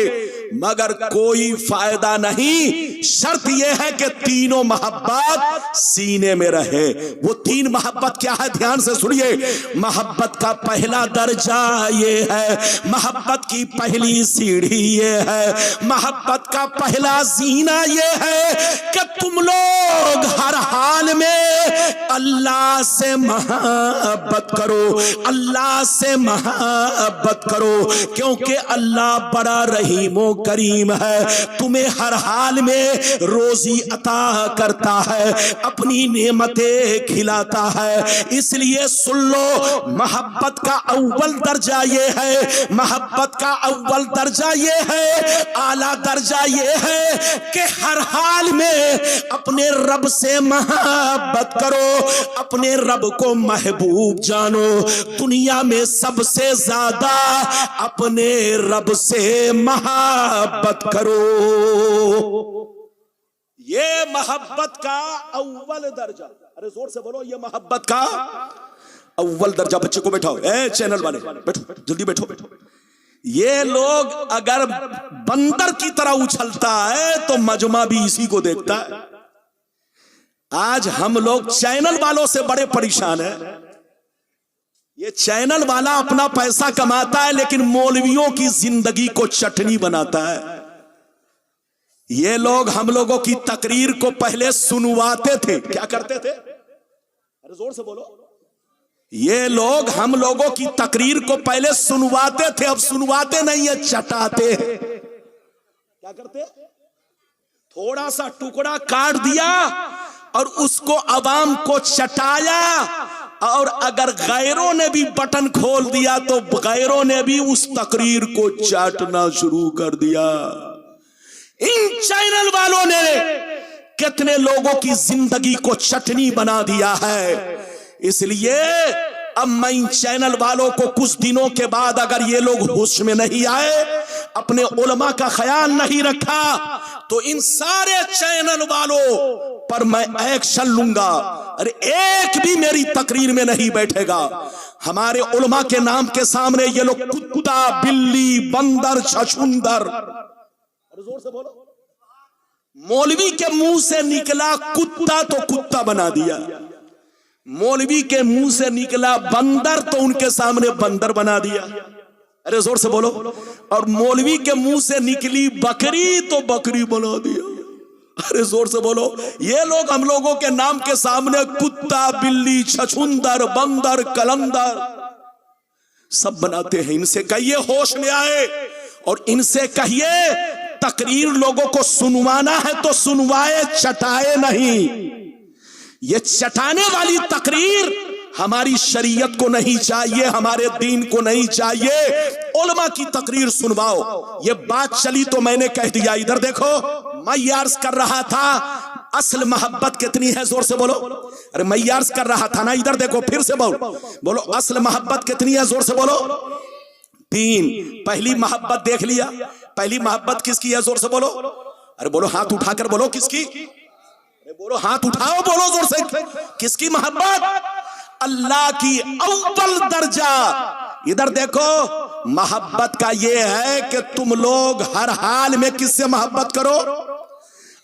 मगर कोई फायदा नहीं। शर्त यह है कि तीनों मोहब्बत सीने में रहे। वो तीन मोहब्बत क्या है? ध्यान से सुनिए। मोहब्बत का पहला दर्जा ये है, मोहब्बत की पहली सीढ़ी ये है, मोहब्बत का पहला जीना ये है कि तुम लोग हर हाल में अल्लाह से मोहब्बत करो, अल्लाह से मोहब्बत करो, क्योंकि अल्लाह बड़ा रहीमो करीम है, तुम्हें हर हाल में रोजी अता करता है, अपनी नेमतें खिलाता है। इसलिए सुन लो, मोहब्बत का अव्वल दर्जा ये है, मोहब्बत का अव्वल दर्जा ये है, आला दर्जा ये है कि हर हाल में अपने रब से मोहब्बत करो, अपने रब को महबूब जानो। दुनिया में सबसे ज्यादा अपने रब से मोहब्बत करो। ये मोहब्बत का अव्वल दर्जा, अरे जोर से बोलो, ये मोहब्बत का अव्वल दर्जा। बच्चे को बैठाओ, ए चैनल वाले बैठो, जल्दी बैठो। ये लोग अगर बंदर की तरह उछलता है तो मजमा भी इसी को देखता है। आज हम लोग चैनल वालों से बड़े परेशान हैं। ये चैनल वाला अपना पैसा कमाता है, लेकिन मौलवियों की जिंदगी को चटनी बनाता है। ये लोग हम लोगों की तकरीर को पहले सुनवाते थे, क्या करते थे? अरे जोर से बोलो। ये लोग हम लोगों की तकरीर को पहले सुनवाते थे, अब सुनवाते नहीं है, चटाते हैं। क्या करते? थोड़ा सा टुकड़ा काट दिया और उसको अवाम को चटाया, और अगर गैरों ने भी बटन खोल दिया तो गैरों ने भी उस तकरीर को चाटना शुरू कर दिया। इन चैनल वालों ने कितने लोगों की जिंदगी को चटनी बना दिया है। इसलिए अब मैं इन चैनल वालों को कुछ दिनों के बाद, अगर ये लोग होश में नहीं आए, अपने उलमा का ख्याल नहीं रखा, तो इन सारे चैनल वालों पर मैं एक्शन लूंगा। अरे एक भी मेरी तकरीर में नहीं बैठेगा। हमारे उलमा के नाम के सामने ये लोग कुत्ता, बिल्ली, बंदर, छछूंदर, जोर से बोलो, मौलवी के मुंह से निकला कुत्ता तो कुत्ता बना दिया, मौलवी के मुंह से निकला बंदर तो उनके सामने बंदर बना दिया। अरे जोर से बोलो। और मौलवी के मुंह से निकली बकरी तो बकरी बना दिया। अरे जोर से बोलो। ये लोग हम लोगों के नाम के सामने कुत्ता, बिल्ली, छछूंदर, बंदर, कलंदर सब बनाते हैं। इनसे कहिए होश में आए, और इनसे कहिए तकरीर लोगों को सुनवाना है तो सुनवाए, चटाए नहीं। ये चटाने वाली तकरीर हमारी शरीयत को नहीं चाहिए, हमारे दीन को नहीं चाहिए। उलमा की तकरीर सुनवाओ। ये बात चली तो मैंने कह दिया। इधर देखो, मैं अर्ज कर रहा था असल मोहब्बत कितनी है, जोर से बोलो। अरे मैं अर्ज कर रहा था ना, इधर देखो, फिर से बोलो असल मोहब्बत कितनी है, जोर से बोलो। 3। पहली मोहब्बत देख लिया। पहली मोहब्बत किसकी है, जोर से बोलो। अरे बोलो, हाथ उठाकर बोलो किसकी। अरे बोलो, हाथ उठाओ, बोलो जोर से, किसकी मोहब्बत? अल्लाह की अव्वल दर्जा। इधर देखो, मोहब्बत का ये है कि तुम लोग हर हाल में किससे मोहब्बत करो?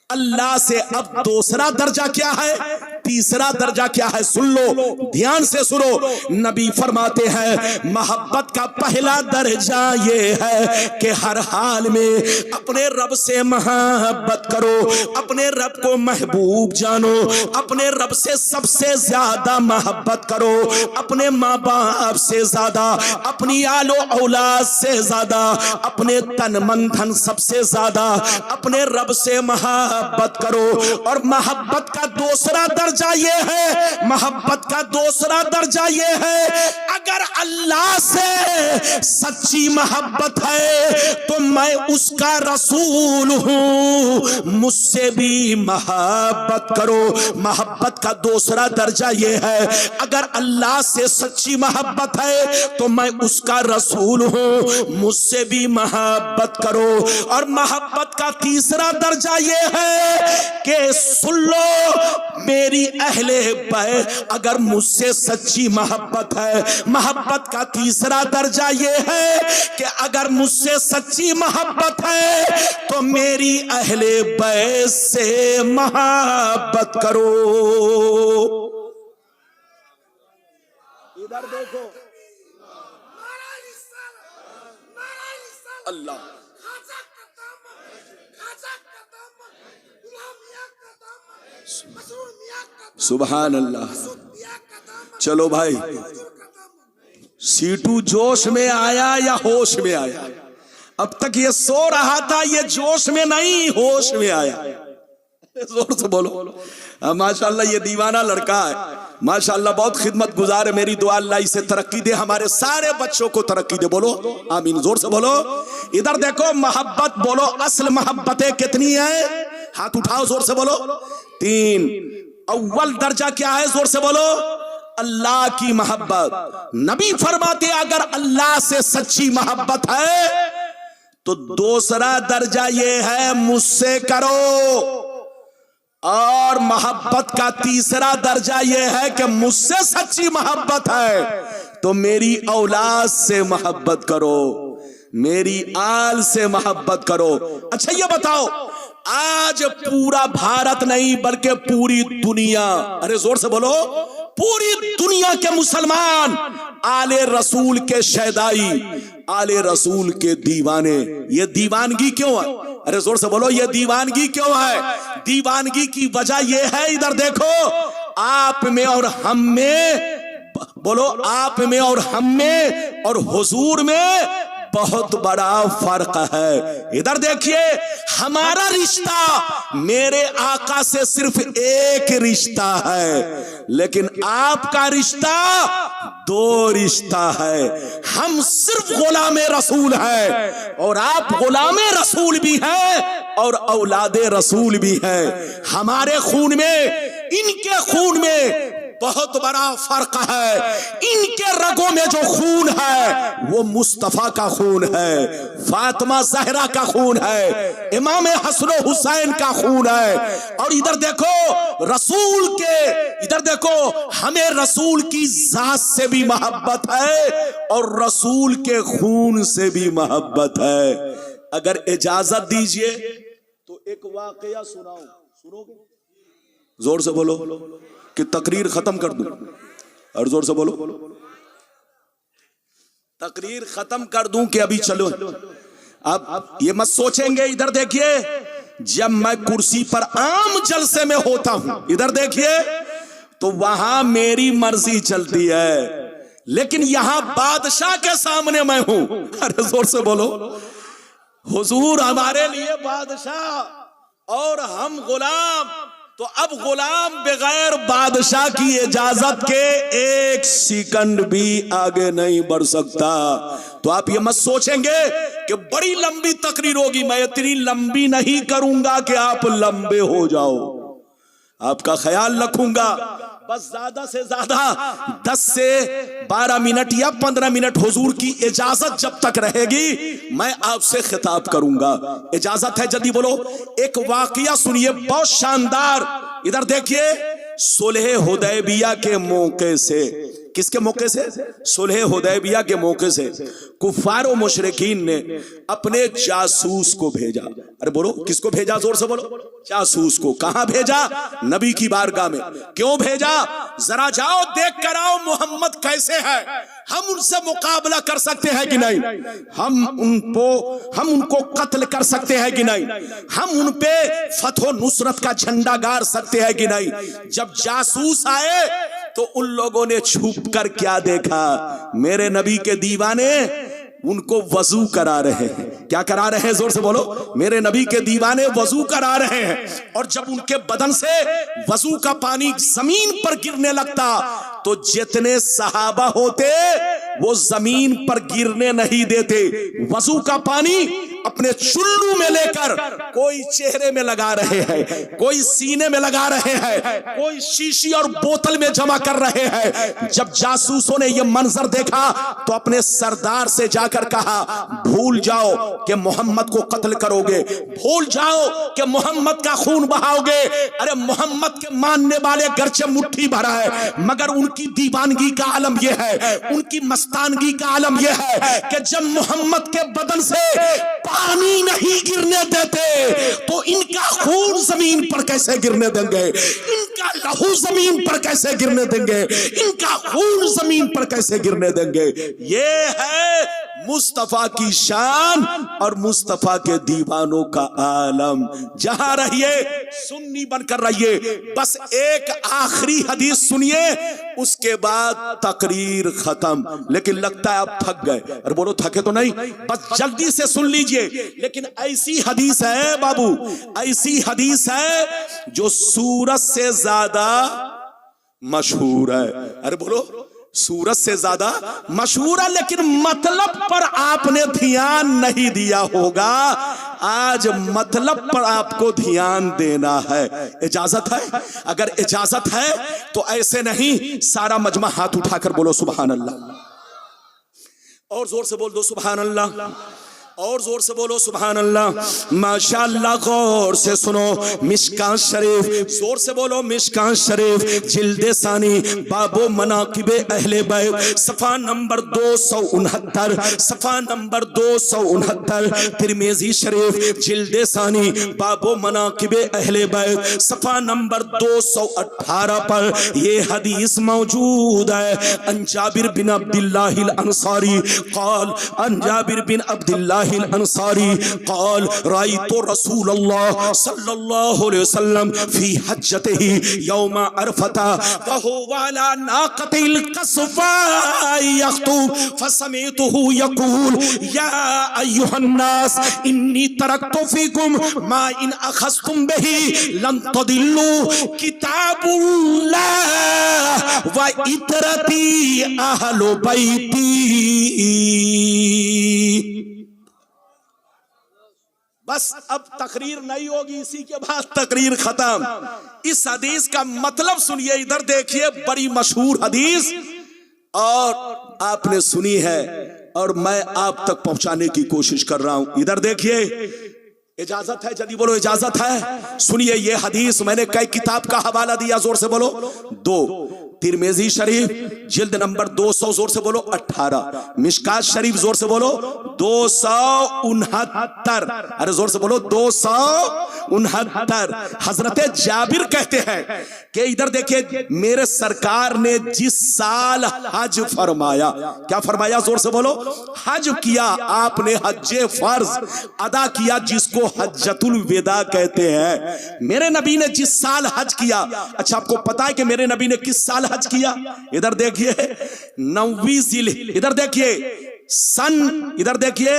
अल्लाह से। अब दूसरा दर्जा क्या है, तीसरा दर्जा क्या है, सुन लो, ध्यान से सुनो। नबी फरमाते हैं मोहब्बत का पहला दर्जा ये है कि हर हाल में अपने रब से मोहब्बत करो, अपने रब को महबूब जानो, अपने रब से सबसे ज्यादा मोहब्बत करो, अपने माँ बाप से ज्यादा, अपनी आलो औलाद से ज्यादा, अपने तन मन धन सबसे ज्यादा अपने रब से मोहब्बत करो। और मोहब्बत का दूसरा दर्जा ये है, मोहब्बत का दूसरा दर्जा ये है, अगर अल्लाह से सच्ची मोहब्बत है तो मैं उसका रसूल हूं, मुझसे भी मोहब्बत करो। मोहब्बत का दूसरा दर्जा ये है, अगर अल्लाह से सच्ची मोहब्बत है तो मैं उसका रसूल हूं, मुझसे भी मोहब्बत करो। और मोहब्बत का तीसरा दर्जा ये है कि सुन लो मेरी अहले बैत, अगर मुझसे सच्ची मोहब्बत है, मोहब्बत का तीसरा दर्जा ये है कि अगर मुझसे सच्ची मोहब्बत है तो मेरी अहले बैत से मोहब्बत करो। इधर देखो, अल्लाह सुभान अल्लाह। चलो भाई, सीटू जोश में आया या होश में आया? अब तक ये सो रहा था, ये जोश में नहीं होश में आया। जोर से बोलो। माशाल्लाह ये दीवाना लड़का है, माशाल्लाह बहुत खिदमत गुजार है। मेरी दुआ अल्लाह इसे तरक्की दे, हमारे सारे बच्चों को तरक्की दे। बोलो आमीन, जोर से बोलो। इधर देखो, मोहब्बत बोलो, असल मोहब्बतें कितनी है? हाथ उठाओ, जोर से बोलो। 3। अव्वल दर्जा क्या है, जोर से बोलो? अल्लाह की मोहब्बत। नबी फरमाते अगर अल्लाह से सच्ची मोहब्बत है तो दूसरा दर्जा ये है मुझसे करो, और मोहब्बत का तीसरा दर्जा ये है कि मुझसे सच्ची मोहब्बत है तो मेरी औलाद से मोहब्बत करो, मेरी आल से मोहब्बत करो। अच्छा ये बताओ, आज पूरा भारत नहीं बल्कि पूरी दुनिया, अरे जोर से बोलो, पूरी दुनिया के मुसलमान आले रसूल के शैदाई, आले रसूल के दीवाने। ये दीवानगी क्यों है? अरे जोर से बोलो, ये दीवानगी क्यों है? दीवानगी की वजह ये है, इधर देखो, आप में और हम में, बोलो आप में और हम में और हुजूर में बहुत बड़ा फर्क है। इधर देखिए, हमारा रिश्ता मेरे आका से सिर्फ एक रिश्ता है, लेकिन आपका रिश्ता 2 रिश्ता है। हम सिर्फ गुलामे रसूल है और आप गुलामे रसूल भी हैं और औलादे रसूल भी हैं। हमारे खून में, इनके खून में बहुत बड़ा फर्क है। इनके रगों में जो खून है वो मुस्तफा का खून है, फातिमा ज़हरा का खून है, इमाम हसन हुसैन का खून है। और इधर देखो रसूल के, इधर देखो हमें रसूल की जात से भी मोहब्बत है और रसूल के खून से भी मोहब्बत है। अगर इजाजत दीजिए तो एक वाकया सुनाऊं, सुनोगे? जोर से बोलो कि तकरीर खत्म कर दूं, और जोर से बोलो तकरीर खत्म कर दूं कि अभी चलो? अब ये मत सोचेंगे, इधर देखिए, जब मैं कुर्सी पर आम जलसे में होता हूं, इधर देखिए, तो वहां मेरी मर्जी चलती है, लेकिन यहां बादशाह के सामने मैं हूं। अरे जोर से बोलो, हुजूर हमारे लिए बादशाह और हम गुलाम। तो अब गुलाम बगैर बादशाह की इजाजत के एक सेकंड भी आगे नहीं बढ़ सकता। तो आप ये मत सोचेंगे कि बड़ी लंबी तकरीर होगी, मैं इतनी लंबी नहीं करूंगा कि आप लंबे हो जाओ। आपका ख्याल रखूंगा, बस ज्यादा से ज्यादा 10 से 12 मिनट या 15 मिनट हुजूर की इजाजत जब तक रहेगी मैं आपसे खिताब करूंगा। इजाजत है? जल्दी बोलो। एक वाकया सुनिए बहुत शानदार, इधर देखिए। सुलह हुदैबिया के मौके से, किसके मौके से? सुलह हुदैबिया के मौके से कुफार और मुशरिकीन ने अपने जासूस को भेजा। अरे बोलो, किसको भेजा? जोर से बोलो। जासूस को। कहां भेजा? नबी की बारगाह में। क्यों भेजा? जरा जाओ देख कर आओ मोहम्मद कैसे है, हम उनसे मुकाबला कर सकते हैं कि नहीं, हम उनको कत्ल कर सकते हैं कि नहीं, हम उन पे फतह नुसरत का झंडा गाड़ सकते हैं कि नहीं। जब जासूस आए तो उन लोगों ने छुप कर क्या देखा? मेरे नबी के दीवाने उनको वजू करा रहे हैं। क्या करा रहे हैं? जोर से बोलो। मेरे नबी के दीवाने वजू करा रहे हैं, और जब उनके बदन से वजू का पानी जमीन पर गिरने लगता तो जितने सहाबा होते वो जमीन पर गिरने नहीं देते। वजू का पानी अपने चुल्लू में लेकर कोई चेहरे में लगा रहे हैं, कोई सीने में लगा रहे हैं, कोई शीशी और बोतल में जमा कर रहे हैं। जब जासूसों ने यह मंजर देखा तो अपने सरदार से जाकर कहा, भूल जाओ कि मोहम्मद को कत्ल करोगे, भूल जाओ कि मोहम्मद का खून बहाओगे। अरे मोहम्मद के मानने वाले गर्चे मुट्ठी भरा है, मगर उनकी दीवानगी का आलम यह है, उनकी मस्तानगी का आलम यह है कि जब मोहम्मद के बदन से पानी नहीं गिरने देते तो इनका खून जमीन पर कैसे गिरने देंगे, इनका लहू जमीन पर कैसे गिरने देंगे, इनका खून जमीन पर कैसे गिरने देंगे। ये है मुस्तफा की शान और मुस्तफा के दीवानों का आलम। जहां रहिए सुन्नी बनकर रहिए। बस एक आखिरी हदीस सुनिए, उसके बाद तकरीर खत्म। लेकिन लगता है आप थक गए। अरे बोलो थके तो नहीं, बस जल्दी से सुन लीजिए। लेकिन ऐसी हदीस है बाबू, ऐसी हदीस है जो सूरज से ज्यादा मशहूर है। अरे बोलो, सूरज से ज्यादा मशहूर है, लेकिन मतलब पर आपने ध्यान नहीं दिया होगा। आज मतलब पर आपको ध्यान देना है। इजाजत है? अगर इजाजत है तो ऐसे नहीं, सारा मजमा हाथ उठाकर बोलो सुभान अल्लाह, और जोर से बोल दो सुभान अल्लाह, और जोर से बोलो सुभान अल्लाह। माशाअल्लाह। गौर से सुनो, मिशकात शरीफ, जोर से बोलो मिशकात शरीफ, जिल्दे सानी, बाबो मनाकिबे अहले बैत, सफा नंबर 269, सफा नंबर 269। तिरमिजी शरीफ, जिल्दे सानी, बाबो मनाकिबे अहले बैत, सफा नंबर 218 पर ये हदीस मौजूद है। अन जाबिर बिन अब्दुल्लाह अल अंसारी क़ाल, अन जाबिर बिन अब्दुल्लाह अंसारी क़ाल रायतु रसूलल्लाह सल्लल्लाहु अलैहि वसल्लम फी हज्जतिही यौम अरफता व हुवा अला नाक़तिल क़स्वा यख़्तुब फसमिअतुहु यक़ूल या अय्युहन नास इन्नी तरक्तु फ़ीकुम मा इन अख़ज़्तुम बिही लन तदिल्लु किताबुल्लाह व इतरती अहलु बैती। बस अब तकरीर नहीं होगी, इसी के बाद तकरीर खत्म। इस हदीस का मतलब सुनिए, इधर देखिए, बड़ी मशहूर हदीस और आपने सुनी है और मैं आप तक पहुंचाने की कोशिश कर रहा हूं। इधर देखिए, इजाजत है? जल्दी बोलो, इजाजत है? सुनिए ये हदीस, मैंने कई किताब का हवाला दिया, जोर से बोलो। 2 तिरमिजी शरीफ जिल्द नंबर 200, जोर से बोलो 18। मिशकात शरीफ, जोर से बोलो 269। अरे जोर से बोलो 269। हजरत जाबिर कहते हैं कि इधर देखिए, मेरे सरकार ने जिस साल हज फरमाया, क्या फरमाया? जोर से बोलो, हज किया आपने, हज्जे फर्ज अदा किया, जिसको हज्जतुल विदा कहते हैं। मेरे नबी ने जिस साल हज किया, अच्छा आपको पता है कि मेरे नबी ने किस साल हज किया? इधर देखिए 9वीं जिल, इधर देखिए सन, इधर देखिए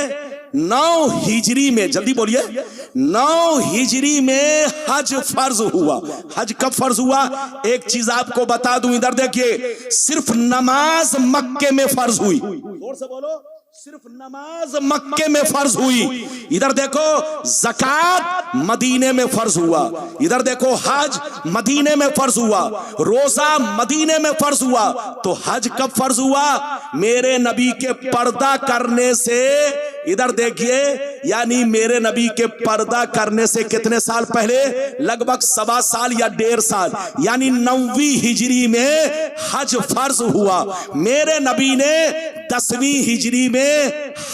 9 हिजरी में, जल्दी बोलिए, 9 हिजरी में हज फर्ज हुआ। हज कब फर्ज हुआ? एक चीज आपको बता दूं, इधर देखिए, सिर्फ नमाज मक्के में फर्ज हुई। जोर से बोलो, सिर्फ नमाज मक्के में फर्ज हुई। इधर देखो, ज़कात मदीने में फर्ज हुआ। इधर देखो, हज मदीने में फर्ज हुआ, रोजा मदीने में फर्ज हुआ। तो हज कब फर्ज हुआ? मेरे नबी के पर्दा करने से, इधर देखिए, यानी मेरे नबी के पर्दा करने से कितने साल पहले? लगभग 1.25 साल या 1.5 साल, यानी 9वीं हिजरी में हज फर्ज हुआ। मेरे नबी ने 10वीं हिजरी में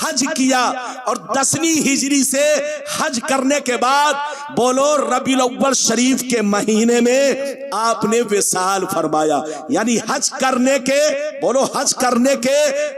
हज किया और 10वीं हिजरी से हज करने के बाद, बोलो, रबीउल अव्वल शरीफ के महीने में आपने विसाल फरमाया। यानी हज करने के, बोलो, हज करने के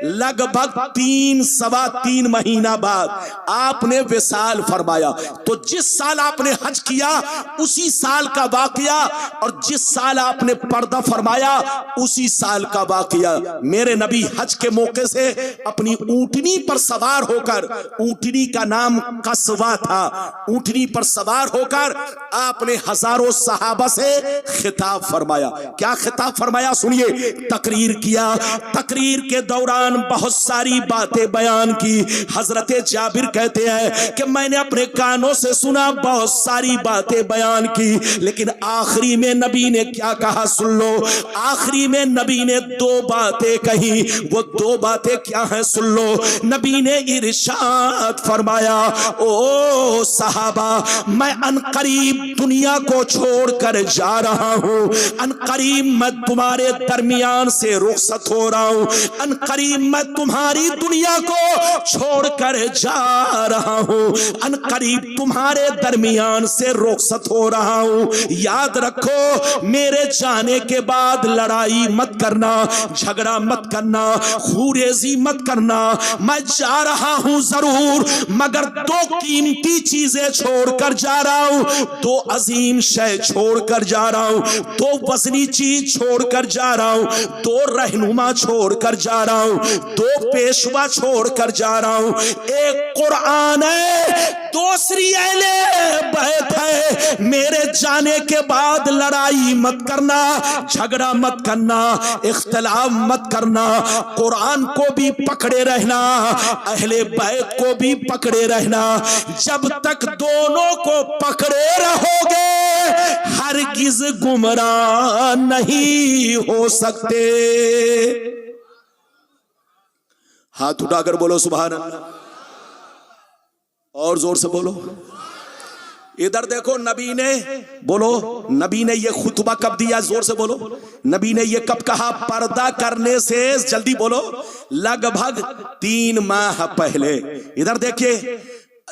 लगभग 3-3.25 महीना बाद आपने विसाल फरमाया। तो जिस साल आपने हज किया उसी साल का वाकया, और जिस साल आपने पर्दा फरमाया उसी साल का वाकया। मेरे नबी हज के मौके से अपनी ऊंटनी पर सवार होकर, ऊंटनी का नाम कसवा था, ऊंटनी पर सवार होकर आपने हजारों सहाबा से खिताब फरमाया। क्या खिताब फरमाया? सुनिए, तकरीर किया। तकरीर के दौरान बहुत सारी बातें बयान की। हजरत जाबिर कहते हैं कि मैंने अपने कानों से सुना, बहुत सारी बातें बयान की, लेकिन आखिरी में नबी ने क्या कहा? सुन लो, आखिरी में नबी ने 2 बातें कही। वो 2 बातें क्या हैं? सुन लो। नबी ने इरशाद फरमाया, ओ सहाबा, मैं अनकरीब दुनिया को छोड़कर जा रहा हूं, अनकरीब मैं तुम्हारे दरमियान से रुखसत हो रहा हूं, अनकरीब मैं तुम्हारी दुनिया को छोड़कर जा रहा हूं, अनकरीब तुम्हारे दरमियान से रुखसत हो रहा हूं। याद रखो, मेरे जाने के बाद लड़ाई मत करना, झगड़ा मत करना, खूरेजी मत करना। मैं जा रहा हूं जरूर, मगर 2 कीमती चीजें छोड़कर जा रहा हूं, 2 अजीम शय छोड़कर जा रहा हूं, 2 वजनी चीज छोड़कर जा रहा हूं, 2 रहनुमा छोड़कर जा रहा हूं, 2 पेशवा छोड़कर जा रहा हूं। एक कुरान है, दूसरी अहले बैत है। मेरे जाने के बाद लड़ाई मत करना, झगड़ा मत करना, इख्तिलाफ मत करना। कुरान को भी पकड़े रहना, अहले बैत को भी पकड़े रहना। जब तक दोनों को पकड़े रहोगे, हरगिज गुमराह नहीं हो सकते। हाथ उठाकर बोलो सुभान अल्लाह, और जोर से बोलो। इधर देखो, नबी ने, बोलो, नबी ने ये खुतबा कब दिया? जोर से बोलो। नबी ने ये कब कहा? पर्दा करने से, जल्दी बोलो, लगभग 3 माह पहले। इधर देखिए,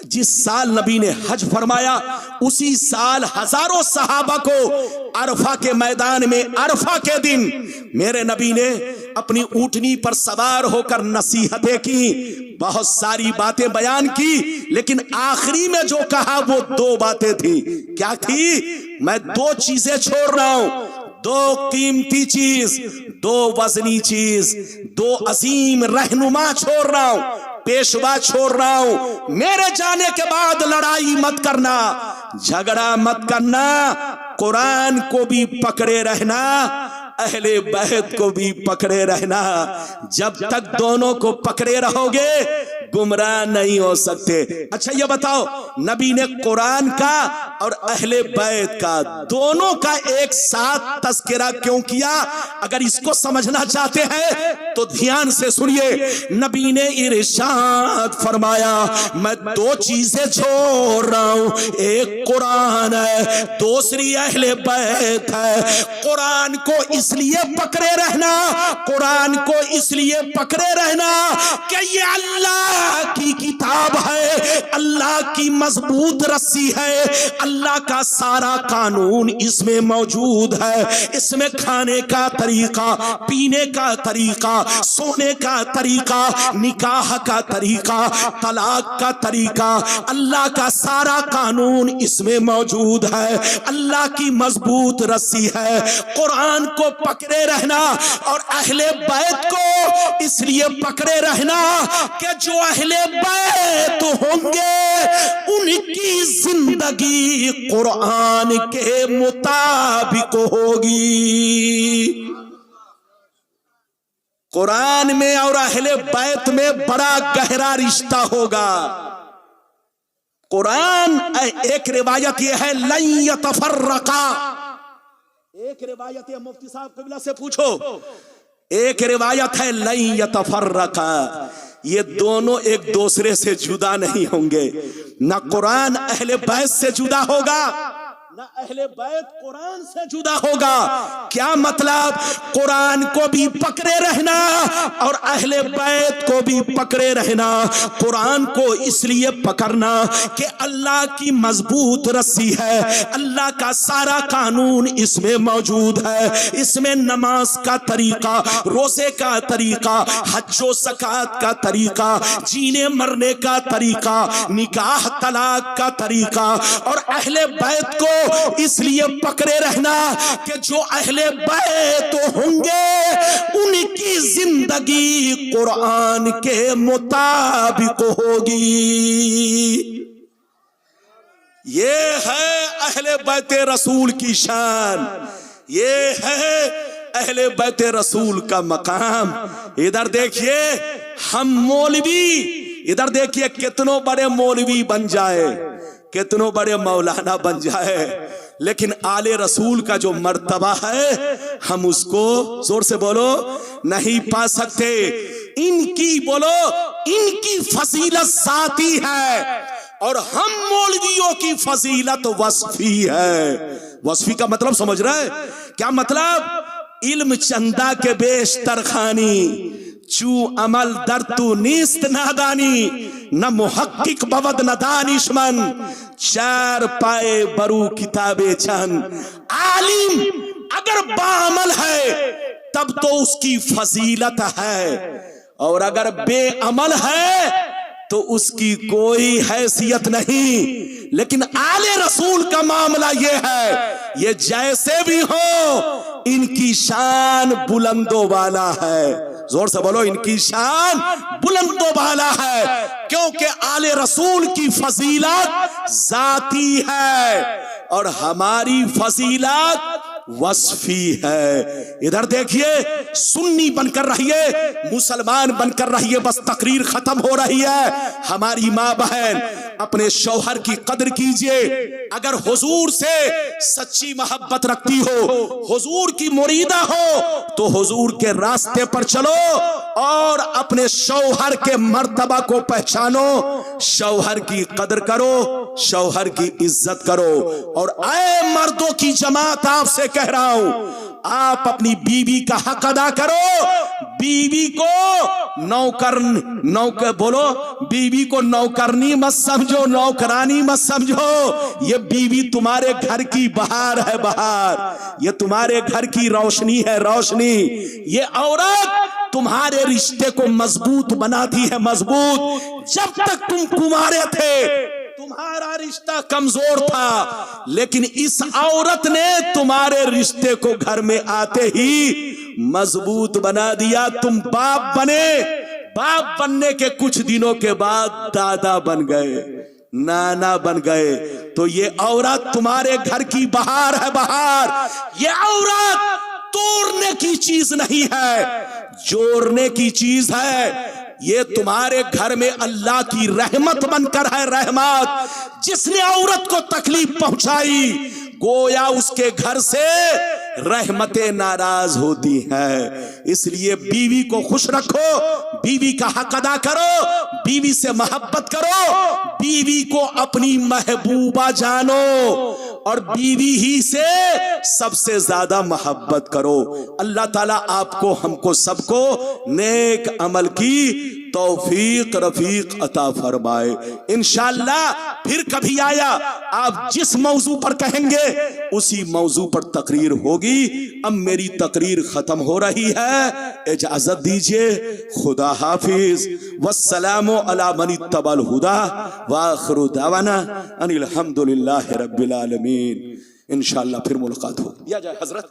जिस साल नबी ने हज फरमाया उसी साल हजारों सहाबा को अरफा के मैदान में, अरफा के दिन मेरे नबी ने अपनी ऊंटनी पर सवार होकर नसीहतें की, बहुत सारी बातें बयान की, लेकिन आखिरी में जो कहा वो 2 बातें थी। क्या थी? मैं 2 चीजें छोड़ रहा हूं, 2 कीमती चीज, 2 वजनी चीज, 2 अजीम रहनुमा छोड़ रहा हूं, पेशवा छोड़ रहा हूं। मेरे जाने के बाद लड़ाई मत करना, झगड़ा मत करना, कुरान को भी पकड़े रहना, अहले बैत को भी पकड़े रहना। जब तक दोनों को पकड़े रहोगे, गुमराह नहीं हो सकते। अच्छा ये बताओ, नबी ने कुरान का और अहले बैत का दोनों का एक साथ तस्करा क्यों किया? अगर इसको समझना चाहते हैं तो ध्यान से सुनिए। नबी ने इरशाद फरमाया, मैं दो चीजें छोड़ रहा हूं, एक कुरान है, दूसरी अहले बैत है। कुरान को इसलिए पकड़े रहना, कुरान को इसलिए पकड़े रहना कि ये अल्लाह की किताब है, अल्लाह की मजबूत रस्सी है, अल्लाह का सारा कानून इसमें मौजूद है। इसमें खाने का तरीका, पीने का तरीका, सोने का तरीका, निकाह का तरीका, तलाक का तरीका, अल्लाह का सारा कानून इसमें मौजूद है। अल्लाह की मजबूत रस्सी है। कुरान को पकड़े रहना और अहले बैत को इसलिए पकड़े रहना कि जो अहले बैत होंगे उनकी जिंदगी कुरान के मुताबिक होगी। कुरान में और अहले बैत में बड़ा गहरा रिश्ता होगा। कुरान, एक रिवायत यह है लन यतफर्रका, एक रिवायत है, मुफ्ती साहब कबिला से पूछो, एक रिवायत है लन यतफर्रका, ये दोनों एक दूसरे से जुदा नहीं होंगे। ना कुरान अहले बैत से जुदा होगा, ना अहले बैत कुरान से जुदा होगा। क्या मतलब? कुरान को भी पकड़े रहना और अहले बैत को भी पकड़े रहना। कुरान को इसलिए पकड़ना कि अल्लाह की मजबूत रस्सी है, अल्लाह का सारा कानून इसमें मौजूद है। इसमें नमाज का तरीका, रोजे का तरीका, हज्जो ज़कात का तरीका, जीने मरने का तरीका, निकाह तलाक का तरीका। और अहले बैत को इसलिए पकड़े रहना कि जो अहले बैत होंगे उनकी जिंदगी कुरान के मुताबिक होगी। ये है अहले बैत रसूल की शान, ये है अहले बैत रसूल का मकाम। इधर देखिए हम मौलवी, इधर देखिए कितनों बड़े मौलवी बन जाए, कितनों बड़े मौलाना बन जाए, लेकिन आले रसूल का जो मर्तबा है हम उसको जोर से बोलो नहीं पा सकते। इनकी बोलो, इनकी फजीलत जाती है और हम मौलवियों की फजीलत वस्फी है। वस्फी का मतलब समझ रहे हैं? क्या मतलब? इल्म चंदा के बेश तरखानी, चू अमल दर तू नीस्त नादानी, न मुहक्किक बवद न दानिशमन, चार पाए बरू किताबे चंद। आलिम अगर बाअमल है तब तो उसकी फजीलत है, और अगर बेअमल है तो उसकी कोई हैसियत नहीं। लेकिन आले रसूल का मामला यह है, ये जैसे भी हो इनकी शान बुलंदो वाला है। जोर से बोलो, इनकी शान बुलंदो वाला है, क्योंकि आले रसूल की फजीलत जाती है और हमारी फजीलत वस्फी है। इधर देखिए, सुन्नी बनकर रहिए, मुसलमान बनकर रहिए, बस तकरीर खत्म हो रही है। हमारी माँ बहन, अपने शौहर की कदर कीजिए। अगर हुजूर से सच्ची मोहब्बत रखती हो, हुजूर की मुरीदा हो, तो हुजूर के रास्ते पर चलो और अपने शौहर के मर्तबा को पहचानो, शौहर की कदर करो, शौहर की इज्जत करो। और ऐ मर्दों की जमात, आपसे कह रहा हूं, आप अपनी बीवी का हक अदा करो। बीवी को नौकर बोलो, बीवी को नौकरनी मत समझो, नौकरानी मत समझो। ये बीवी तुम्हारे घर की बहार है, बहार। ये तुम्हारे घर की रोशनी है, रोशनी। ये औरत तुम्हारे रिश्ते को मजबूत बनाती है, मजबूत। जब तक तुम कुंवारे थे तुम्हारा रिश्ता कमजोर था, लेकिन इस औरत ने तुम्हारे रिश्ते को घर में आते ही मजबूत बना दिया। तुम बाप बने, बाप बनने के कुछ दिनों के बाद दादा बन गए, नाना बन गए। तो ये औरत तुम्हारे घर की बहार है, बहार। ये औरत तोड़ने की चीज नहीं है, जोड़ने की चीज है। ये तुम्हारे घर में अल्लाह की रहमत बनकर है रहमत। जिसने औरत को तकलीफ पहुंचाई गोया उसके घर से रहमतें नाराज होती हैं। इसलिए बीवी को खुश रखो, बीवी का हक अदा करो, बीवी से मोहब्बत करो, बीवी को अपनी महबूबा जानो और बीवी ही से सबसे ज्यादा मोहब्बत करो। अल्लाह ताला आपको हमको सबको नेक अमल की तौफीक रफीक अता फरमाए। इंशाअल्लाह फिर कभी आया आप जिस मौजू पर कहेंगे उसी मौजू पर तकरीर होगी। अब मेरी तकरीर खत्म हो रही है, इजाजत दीजिए। खुदा हाफिज, वस्सलामु अला मनि तबल हुदा व आखिरु दावाना अनिल हम्दुलिल्लाहि रब्बिल आलमीन। इंशाअल्लाह फिर मुलाकात हो। या जाए हजरत।